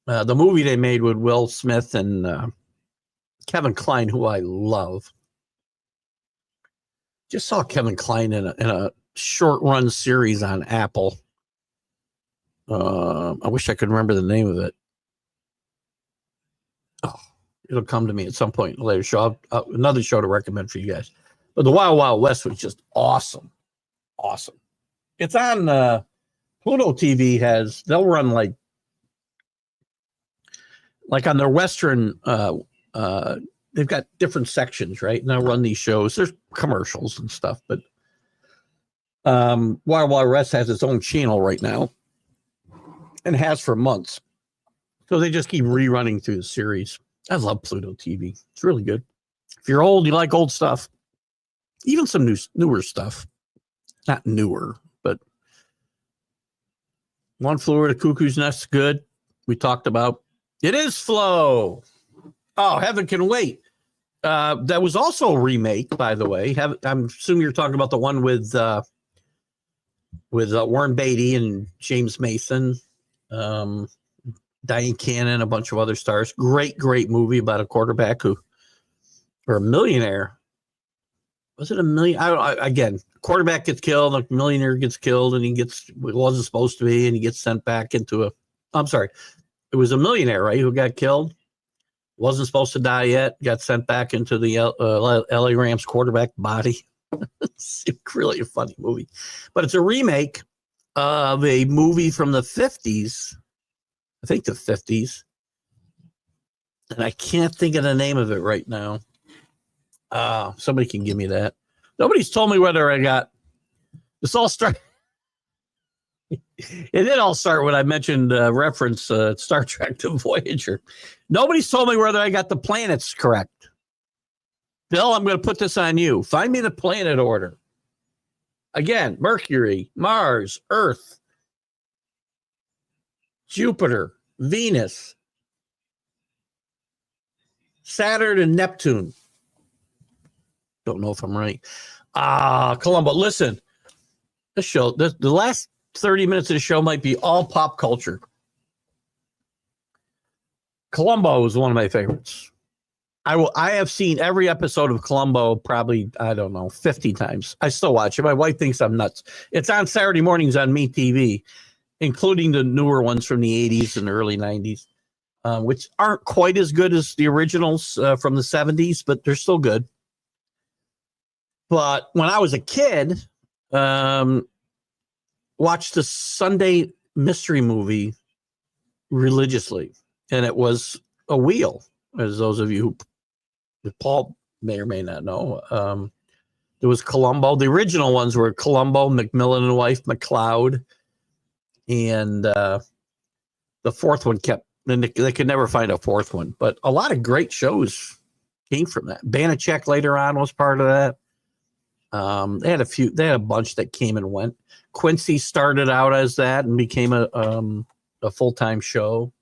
The movie they made with Will Smith and Kevin Kline, who I love. Just saw Kevin Kline in a short run series on Apple. I wish I could remember the name of it. Oh, it'll come to me at some point in a later show. Another show to recommend for you guys. But the Wild Wild West was just awesome. Awesome. It's on Pluto TV. They'll run like on their Western, they've got different sections, right? And they'll run these shows. There's commercials and stuff, but Wild Wild West has its own channel right now and has for months. So they just keep rerunning through the series. I love Pluto TV. It's really good. If you're old, you like old stuff, even some newer stuff. Not newer, but One Flew Over the Cuckoo's Nest, good. We talked about. It is Flo. Oh, Heaven Can Wait. That was also a remake, by the way. I'm assuming you're talking about the one with Warren Beatty and James Mason, Diane Cannon, a bunch of other stars. Great movie about a quarterback or a millionaire. Was it a million? Again, quarterback gets killed, a millionaire gets killed, and wasn't supposed to be, and he gets sent back into I'm sorry. It was a millionaire, right, who got killed. Wasn't supposed to die yet. Got sent back into the LA Rams quarterback body. It's really a funny movie. But it's a remake of a movie from the 50s. I think the 50s. And I can't think of the name of it right now. Somebody can give me that. Nobody's told me whether I got this all started. It did all start when I mentioned reference Star Trek to Voyager. Nobody's told me whether I got the planets correct. Bill, I'm going to put this on you. Find me the planet order. Again, Mercury, Mars, Earth, Jupiter, Venus, Saturn, and Neptune. Don't know if I'm right. Columbo, listen. This show, the last 30 minutes of the show might be all pop culture. Columbo is one of my favorites. I have seen every episode of Columbo probably, 50 times. I still watch it. My wife thinks I'm nuts. It's on Saturday mornings on MeTV, including the newer ones from the 80s and early 90s, which aren't quite as good as the originals from the 70s, but they're still good. But when I was a kid, watched the Sunday mystery movie religiously, and it was a wheel, as those of you who Paul may or may not know. There was Columbo. The original ones were Columbo, Macmillan and wife, McLeod, and the fourth one they could never find a fourth one. But a lot of great shows came from that. Banachek later on was part of that. They had a bunch that came and went. Quincy started out as that and became a full-time show.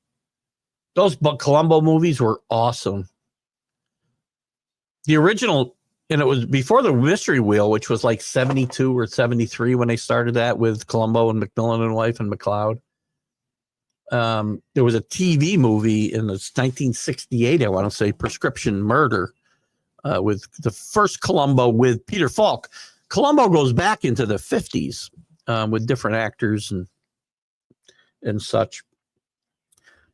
Those Columbo movies were awesome. The original, and it was before the Mystery Wheel, which was like 72 or 73 when they started that with Columbo and Macmillan and wife and McLeod. There was a TV movie in 1968, I want to say, Prescription Murder, with the first Columbo with Peter Falk. Columbo goes back into the 50s with different actors and such.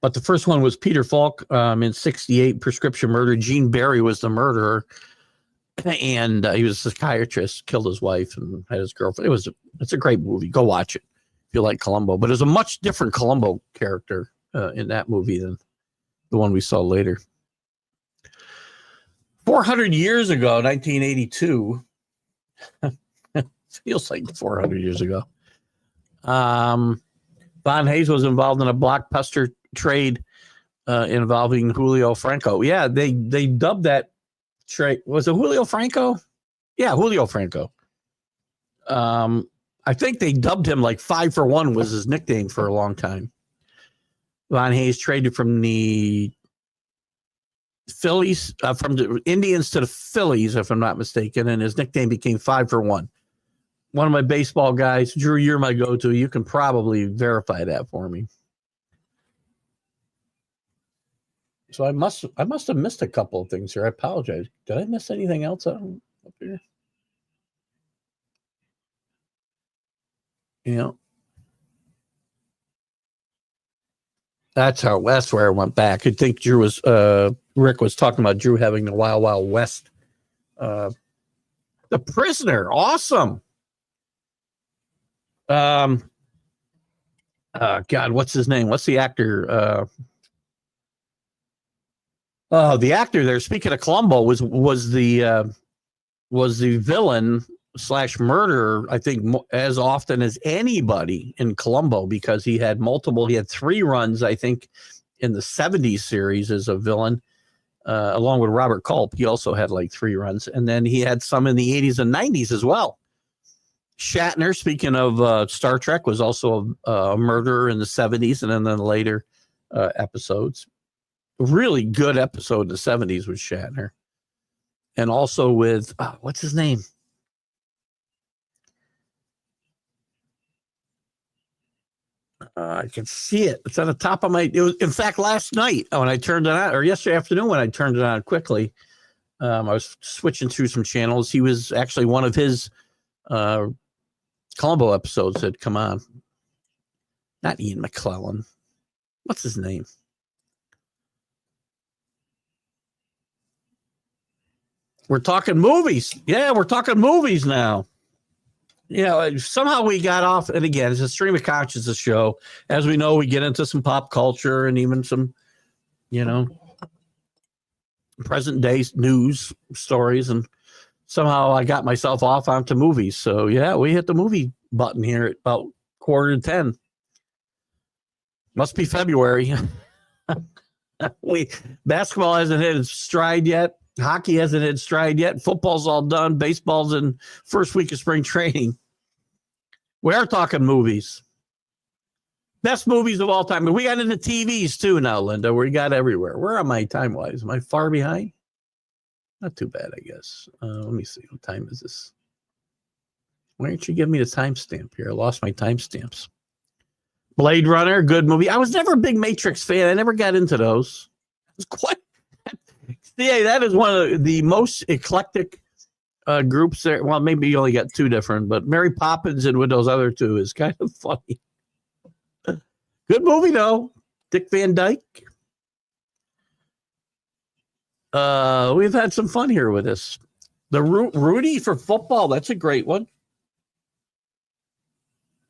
But the first one was Peter Falk in 68, Prescription Murder. Gene Barry was the murderer. And he was a psychiatrist, killed his wife and had his girlfriend. It's a great movie. Go watch it if you like Columbo. But there's a much different Columbo character in that movie than the one we saw later. 400 years ago, 1982. Feels like 400 years ago. Von Hayes was involved in a blockbuster trade involving Julio Franco. Yeah, they dubbed that trade. Was it Julio Franco? Yeah, Julio Franco. I think they dubbed him like 5 for 1 was his nickname for a long time. Von Hayes traded from the Phillies, from the Indians to the Phillies, if I'm not mistaken, and his nickname became 5 for 1. One of my baseball guys, Drew, you're my go-to. You can probably verify that for me. So I must have missed a couple of things here. I apologize. Did I miss anything else up here? Yeah. That's where I went back. I think Drew was Rick was talking about Drew having the Wild Wild West. The Prisoner, awesome. God, what's his name? What's the actor? The actor there, speaking of Columbo, was the villain / murderer, I think, as often as anybody in Columbo, because he had 3 runs, I think, in the 70s series as a villain, along with Robert Culp. He also had like 3 runs. And then he had some in the 80s and 90s as well. Shatner, speaking of Star Trek, was also a murderer in the 70s and then the later episodes. Really good episode in the 70s with Shatner. And also with, what's his name? I can see it. It's on the top of my, it was, in fact, last night when I turned it on, or yesterday afternoon when I turned it on quickly, I was switching through some channels. He was actually one of his Columbo episodes had come on. Not Ian McClellan. What's his name? We're talking movies. Yeah, we're talking movies now. Somehow we got off, and again, it's a stream of consciousness show. As we know, we get into some pop culture and even some, present day news stories, and somehow I got myself off onto movies. So yeah, we hit the movie button here at about 9:45. Must be February. Basketball hasn't hit its stride yet. Hockey hasn't hit its stride yet. Football's all done. Baseball's in first week of spring training. We are talking movies. Best movies of all time. And we got into TVs too now, Linda. We got everywhere. Where am I time-wise? Am I far behind? Not too bad, I guess. Let me see. What time is this? Why don't you give me the timestamp here? I lost my timestamps. Blade Runner, good movie. I was never a big Matrix fan. I never got into those. It was quite. See, that is one of the most eclectic groups there. Well, maybe you only got two different, but Mary Poppins and with those other two is kind of funny. Good movie though. Dick Van Dyke. We've had some fun here with this. The Rudy for football. That's a great one.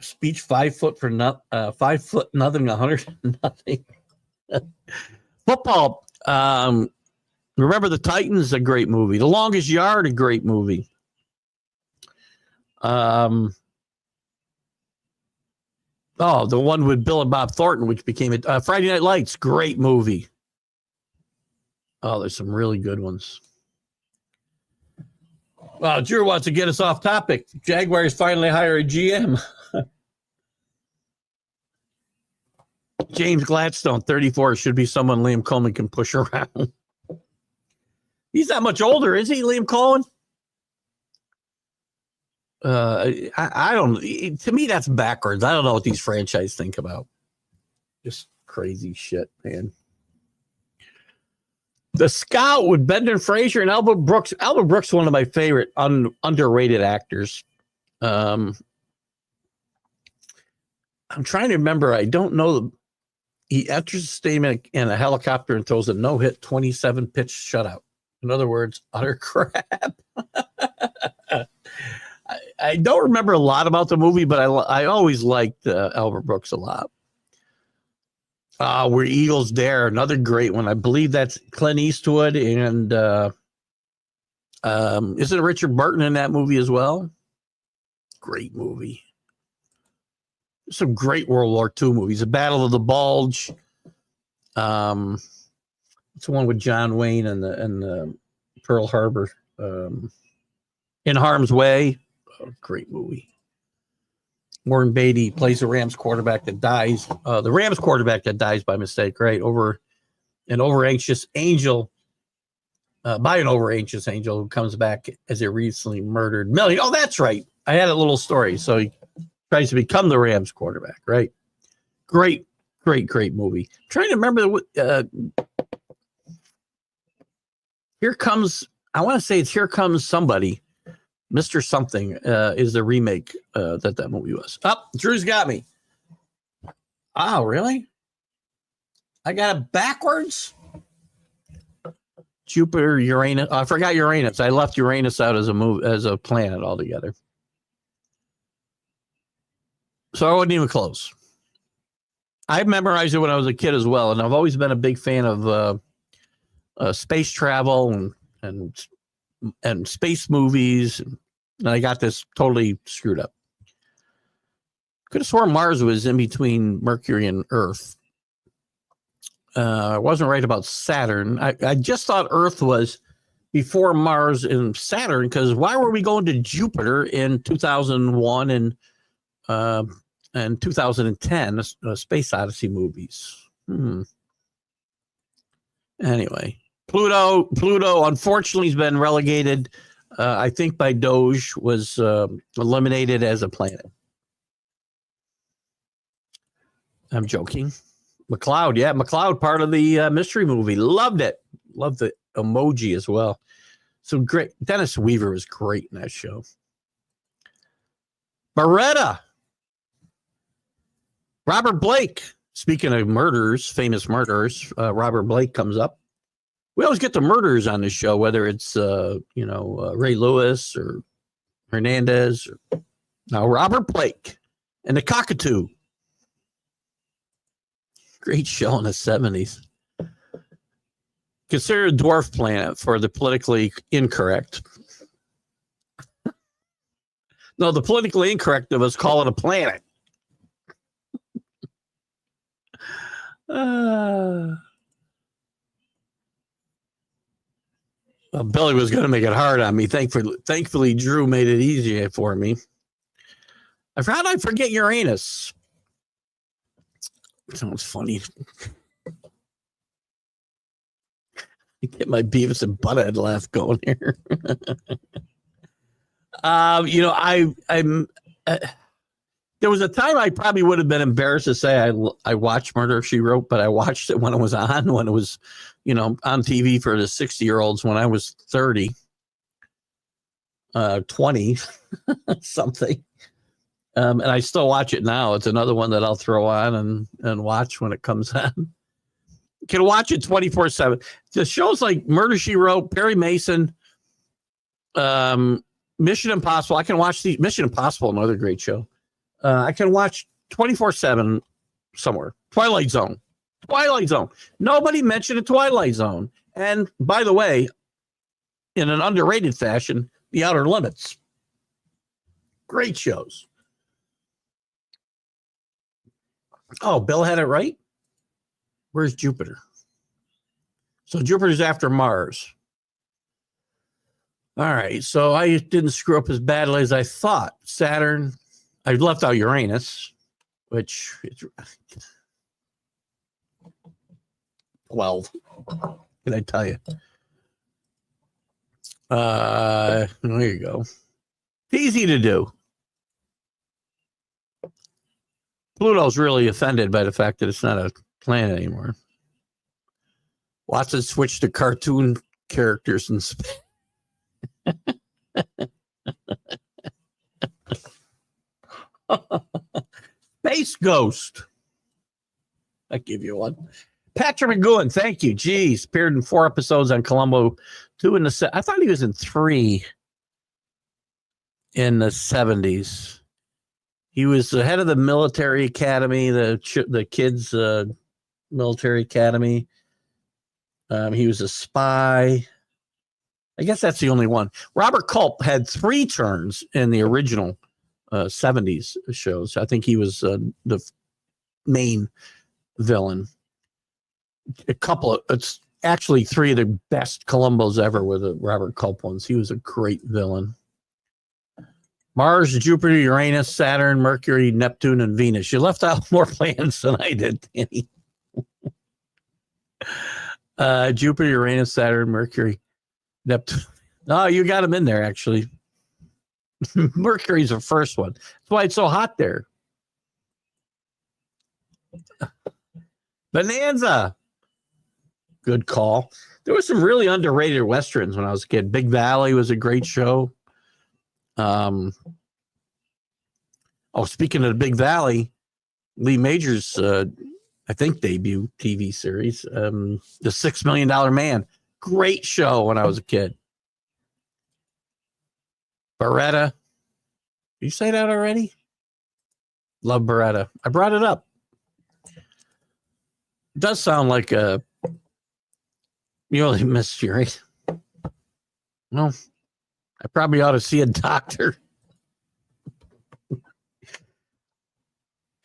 Speech 5 foot for 5 foot nothing, 100 nothing. Football. Remember the Titans, a great movie. The Longest Yard, a great movie. The one with Bill and Bob Thornton, which became Friday Night Lights, great movie. Oh, there's some really good ones. Well, Drew wants to get us off topic. Jaguars finally hire a GM. James Gladstone, 34, should be someone Liam Coleman can push around. He's not much older, is he, Liam Coleman? I don't. To me, that's backwards. I don't know what these franchises think about. Just crazy shit, man. The Scout with Brendan Fraser and Albert Brooks. Albert Brooks, one of my favorite underrated actors. I'm trying to remember. I don't know. He enters a statement in a helicopter and throws a no-hit 27-pitch shutout. In other words, utter crap. I don't remember a lot about the movie, but I always liked Albert Brooks a lot. Where Eagles Dare, another great one. I believe that's Clint Eastwood, and isn't Richard Burton in that movie as well? Great movie. Some great World War II movies. The Battle of the Bulge. It's the one with John Wayne and the Pearl Harbor. In Harm's Way. Oh, great movie. Warren Beatty plays the Rams quarterback that dies. The Rams quarterback that dies by mistake, right? By an over-anxious angel who comes back as a recently murdered million. Oh, that's right. I had a little story. So he tries to become the Rams quarterback, right? Great movie. I'm trying to remember. Here Comes Somebody. Mr. Something is the remake that movie was. Drew's got me. Oh, really? I got it backwards? Jupiter, Uranus. I forgot Uranus. I left Uranus out as a planet altogether. So I wasn't even close. I memorized it when I was a kid as well, and I've always been a big fan of space travel and space movies. And I got this totally screwed up. Could have sworn Mars was in between Mercury and Earth. I wasn't right about Saturn. I just thought Earth was before Mars and Saturn, because why were we going to Jupiter in 2001 and 2010, Space Odyssey movies? Anyway, Pluto unfortunately has been relegated. I think by Doge, was eliminated as a planet. I'm joking. McCloud, part of the mystery movie. Loved it. Loved the emoji as well. So great. Dennis Weaver was great in that show. Beretta. Robert Blake. Speaking of murderers, famous murderers, Robert Blake comes up. We always get the murderers on the show, whether it's Ray Lewis or Hernandez. Now Robert Blake and the Cockatoo. Great show in the 70s. Considered a dwarf planet for the politically incorrect. No, the politically incorrect of us call it a planet. Well, Billy was going to make it hard on me. Thankfully, Drew made it easier for me. How did I forget Uranus? Sounds funny. Get my Beavis and Butthead laugh going here. I'm. There was a time I probably would have been embarrassed to say I watched Murder, She Wrote, but I watched it when it was on on TV for the 60-year-olds when I was 30, 20, something. And I still watch it now. It's another one that I'll throw on and watch when it comes on. You can watch it 24/7. The shows like Murder, She Wrote, Perry Mason, Mission Impossible. I can watch the Mission Impossible, another great show. I can watch 24/7 somewhere. Twilight Zone. Nobody mentioned a Twilight Zone. And by the way, in an underrated fashion, The Outer Limits. Great shows. Oh, Bill had it right. Where's Jupiter? So Jupiter's after Mars. All right. So I didn't screw up as badly as I thought. Saturn. I left out Uranus, which is 12. Can I tell you? There you go. Easy to do. Pluto's really offended by the fact that it's not a planet anymore. Watson switched to cartoon characters in space. Space Ghost. I give you one. Patrick McGowan, thank you. Geez, appeared in 4 episodes on Columbo, 2 in the I thought he was in 3 in the 70s. He was the head of the military academy, the kids' military academy. He was a spy. I guess that's the only one. Robert Culp had 3 turns in the original 70s shows. I think he was the main villain. It's actually 3 of the best Columbos ever were the Robert Culp ones. He was a great villain. Mars, Jupiter, Uranus, Saturn, Mercury, Neptune, and Venus. You left out more planets than I did, Danny. Jupiter, Uranus, Saturn, Mercury, Neptune. No, you got them in there, actually. Mercury's the first one. That's why it's so hot there. Bonanza. Good call. There was some really underrated Westerns when I was a kid. Big Valley was a great show. Speaking of the Big Valley, Lee Majors, I think debut TV series, The $6 Million Man. Great show when I was a kid. Beretta. Did you say that already? Love Beretta. I brought it up. It does sound like a really missed Fury. Well, I probably ought to see a doctor.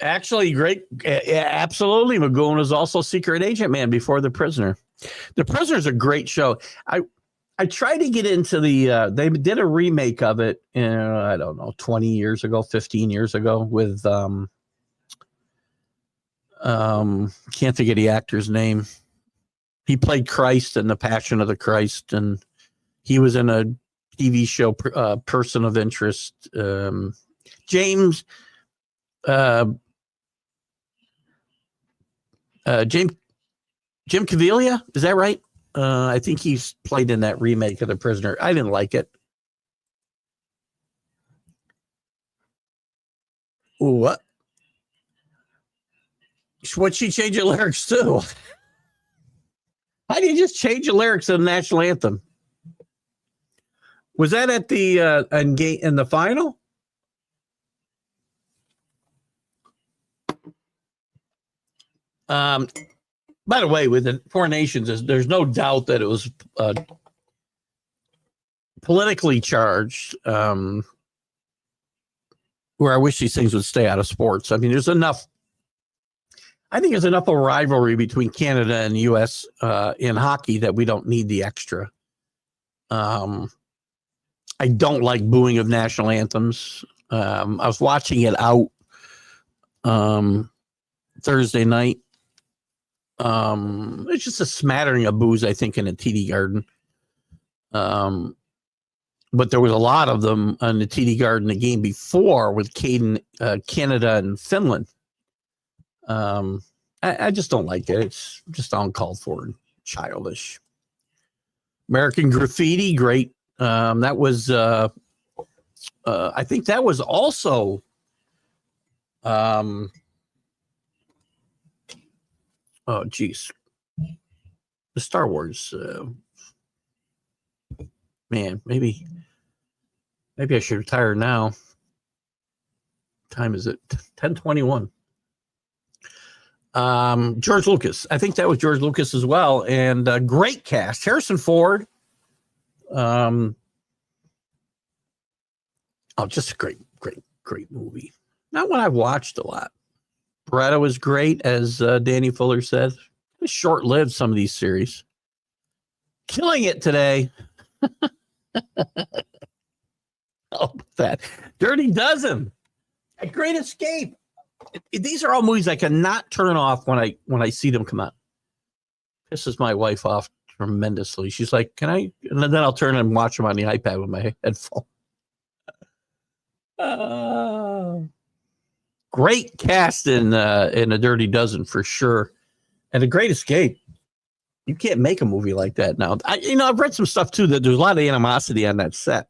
Actually, great. Absolutely. McGowan was also Secret Agent Man before The Prisoner. The Prisoner's a great show. I tried to get into the, they did a remake of it, I don't know, 20 years ago, 15 years ago with, can't think of the actor's name. He played Christ in The Passion of the Christ, and he was in a TV show, Person of Interest. James Jim Caviglia, is that right? I think he's played in that remake of The Prisoner. I didn't like it. What? What'd she change the lyrics to? How do you just change the lyrics of the national anthem? Was that at the in the final? By the way, with the Four Nations, there's no doubt that it was politically charged. Where I wish these things would stay out of sports. I mean, there's enough. I think there's enough of a rivalry between Canada and the U.S. In hockey that we don't need the extra. I don't like booing of national anthems. I was watching it out Thursday night. It's just a smattering of boos, I think, in a TD Garden. But there was a lot of them on the TD Garden the game before with Canada and Finland. I just don't like it. It's just uncalled for and childish. American Graffiti, great. That was, I think that was also, oh, geez. The Star Wars, man, maybe I should retire now. Time is it? 10:21. George Lucas. I think that was George Lucas as well. And great cast. Harrison Ford. Just a great movie. Not one I've watched a lot. Beretta was great, as Danny Fuller said. It's short-lived, some of these series. Killing it today. Oh, that Dirty Dozen. A Great Escape. These are all movies I cannot turn off when I see them come out. Pisses my wife off tremendously. She's like, "Can I?" And then I'll turn and watch them on the iPad with my headphone. Great cast in A Dirty Dozen for sure, and A Great Escape. You can't make a movie like that now. I've read some stuff too that there's a lot of animosity on that set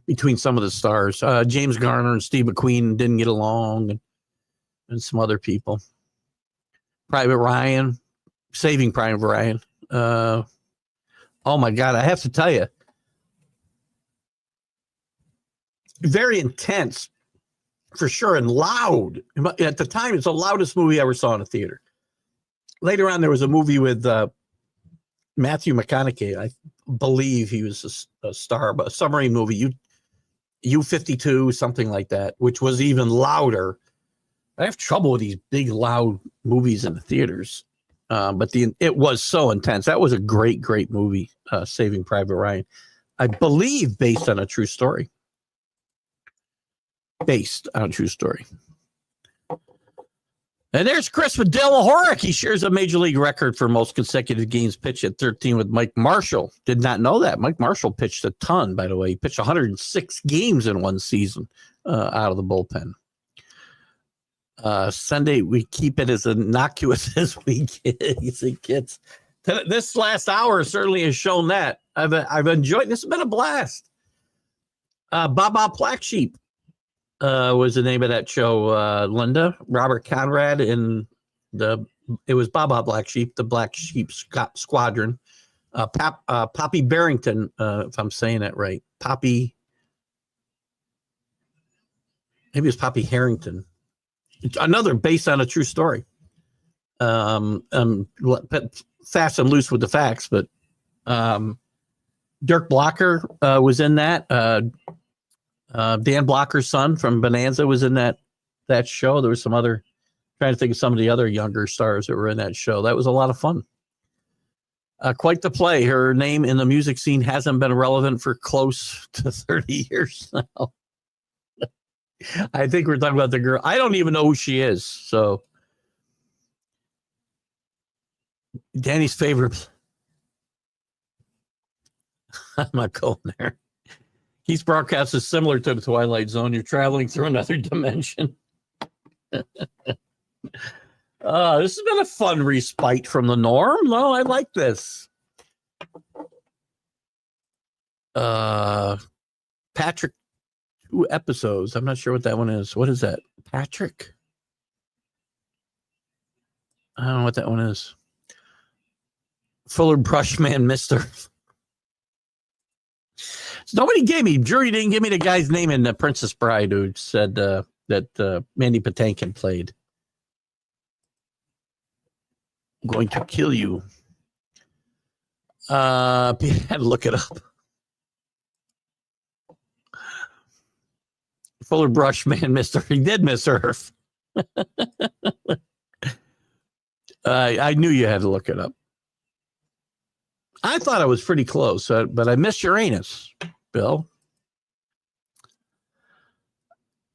between some of the stars. James Garner and Steve McQueen didn't get along, and some other people. Private Ryan, Saving Private Ryan. Oh my God, I have to tell you, very intense for sure, and loud. At the time, it's the loudest movie I ever saw in a theater. Later on, there was a movie with Matthew McConaughey. I believe he was a star, but a submarine movie, U-52, something like that, which was even louder. I have trouble with these big, loud movies in the theaters, but it was so intense. That was a great movie, Saving Private Ryan. I believe based on a true story. Based on a true story. And there's Chris with Dale Horick. He shares a major league record for most consecutive games pitched at 13 with Mike Marshall. Did not know that. Mike Marshall pitched a ton, by the way. He pitched 106 games in one season out of the bullpen. Sunday, we keep it as innocuous as we get. This last hour certainly has shown that. I've enjoyed. This has been a blast. Baba Black Sheep was the name of that show. Linda, Robert Conrad, and it was Baba Black Sheep, the Black Sheep Squadron. Poppy Barrington, if I'm saying that right. Maybe it's Poppy Harrington. Another based on a true story. Fast and loose with the facts, but Dirk Blocker was in that. Dan Blocker's son from Bonanza was in that show. There was some other, trying to think of some of the other younger stars that were in that show. That was a lot of fun. Quite the play. Her name in the music scene hasn't been relevant for close to 30 years now. I think we're talking about the girl. I don't even know who she is. So Danny's favorite. I'm not going there. Keith's broadcast is similar to the Twilight Zone. You're traveling through another dimension. This has been a fun respite from the norm. No, I like this. Patrick, 2 episodes. I'm not sure what that one is. What is that? Patrick? I don't know what that one is. Fuller Brushman, Mr. Nobody gave me, jury didn't give me the guy's name in The Princess Bride who said that Mandy Patinkin played. I'm going to kill you. I had to look it up. Fuller Brush Man, Mr. He did miss Earth. I knew you had to look it up. I thought I was pretty close, but I missed Uranus, Bill.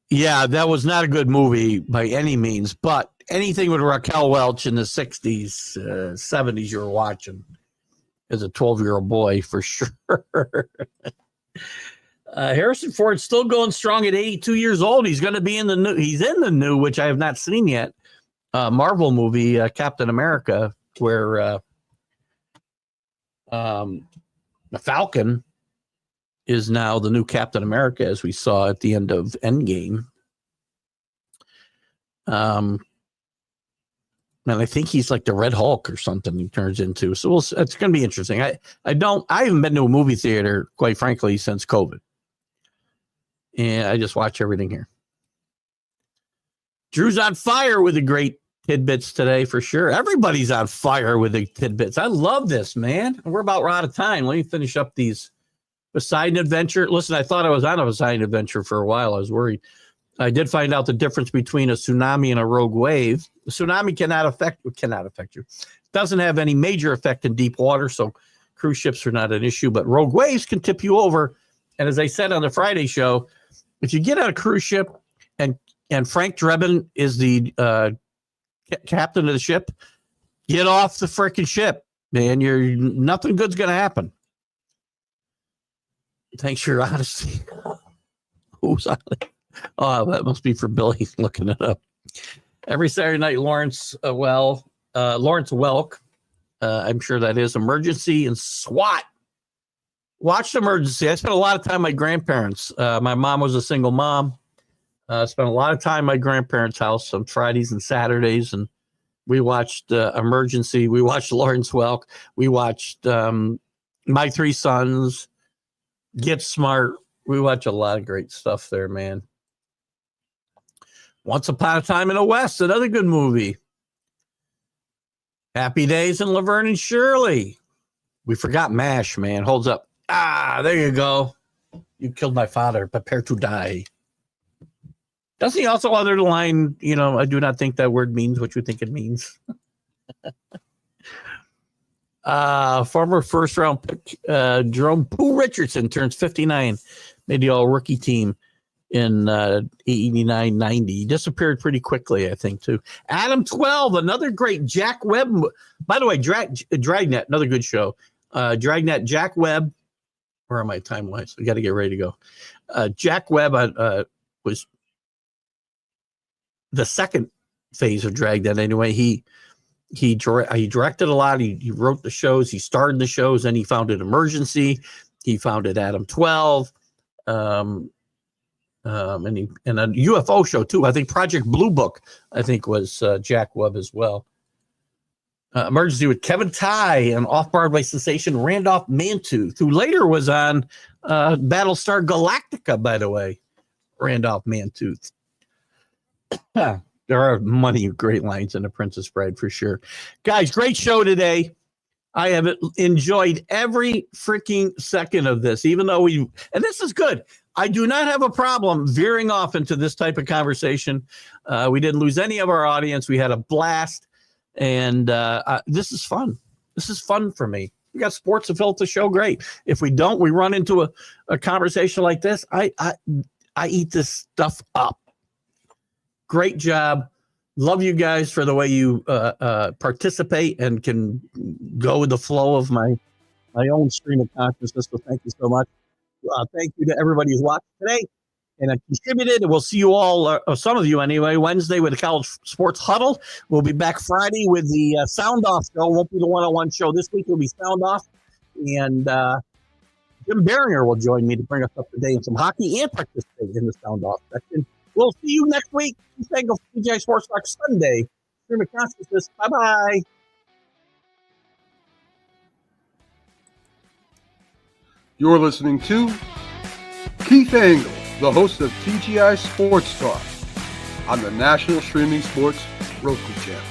Yeah, that was not a good movie by any means, but anything with Raquel Welch in the 60s, 70s you were watching as a 12-year-old boy for sure. Harrison Ford's still going strong at 82 years old. He's going to be in the new, which I have not seen yet, Marvel movie, Captain America, where the Falcon is now the new Captain America, as we saw at the end of Endgame. And I think he's like the Red Hulk or something he turns into. So it's going to be interesting. I haven't been to a movie theater, quite frankly, since COVID. And I just watch everything here. Drew's on fire with the great tidbits today for sure. Everybody's on fire with the tidbits. I love this, man. We're about out of time. Let me finish up these. Poseidon Adventure. Listen, I thought I was on a Poseidon Adventure for a while. I was worried. I did find out the difference between a tsunami and a rogue wave. The tsunami cannot affect you. It doesn't have any major effect in deep water, so cruise ships are not an issue, but rogue waves can tip you over. And as I said on the Friday show, if you get on a cruise ship and Frank Drebin is the captain of the ship, get off the freaking ship, man. Nothing good's going to happen. Thanks for your honesty. Who's on it? Oh, that must be for Billy looking it up. Every Saturday night, Lawrence Welk. I'm sure that is Emergency and SWAT. Watched Emergency. I spent a lot of time with my grandparents. My mom was a single mom. Spent a lot of time at my grandparents' house on Fridays and Saturdays, and we watched Emergency. We watched Lawrence Welk. We watched My Three Sons. Get Smart. We watch a lot of great stuff there, man. Once Upon a Time in the West, another good movie. Happy Days and Laverne and Shirley. We forgot MASH, man. Holds up. There you go. You killed my father. Prepare to die. Doesn't he also utter the line, I do not think that word means what you think it means? Former first-round pick Jerome Pooh Richardson turns 59, made the all-rookie team in 89-90. He disappeared pretty quickly, I think, too. Adam 12, another great Jack Webb. By the way, Dragnet, another good show. Dragnet, Jack Webb. Where am I time-wise? I got to get ready to go. Jack Webb was the second phase of Dragnet anyway. He directed a lot. He wrote the shows. He starred in the shows. Then he founded Emergency. He founded Adam 12, and a UFO show too. I think Project Blue Book. I think was Jack Webb as well. Emergency with Kevin Tighe and off-Broadway sensation Randolph Mantooth, who later was on Battlestar Galactica. By the way, Randolph Mantooth. There are many great lines in The Princess Bride for sure. Guys, great show today. I have enjoyed every freaking second of this, even though and this is good. I do not have a problem veering off into this type of conversation. We didn't lose any of our audience. We had a blast, and this is fun. This is fun for me. We got sports to fill the show. Great. If we don't, we run into a conversation like this. I eat this stuff up. Great job. Love you guys for the way you participate and can go with the flow of my own stream of consciousness. So thank you so much. Thank you to everybody who's watched today and contributed. We'll see you all, some of you anyway, Wednesday with the College Sports Huddle. We'll be back Friday with the Sound Off show. Won't be the one-on-one show this week. It'll be Sound Off. And Jim Barringer will join me to bring us up to date on some hockey and participate in the Sound Off section. We'll see you next week. Thank you for TGI Sports Talk Sunday. Stream of consciousness. Bye-bye. You're listening to Keith Engle, the host of TGI Sports Talk on the National Streaming Sports Roku channel.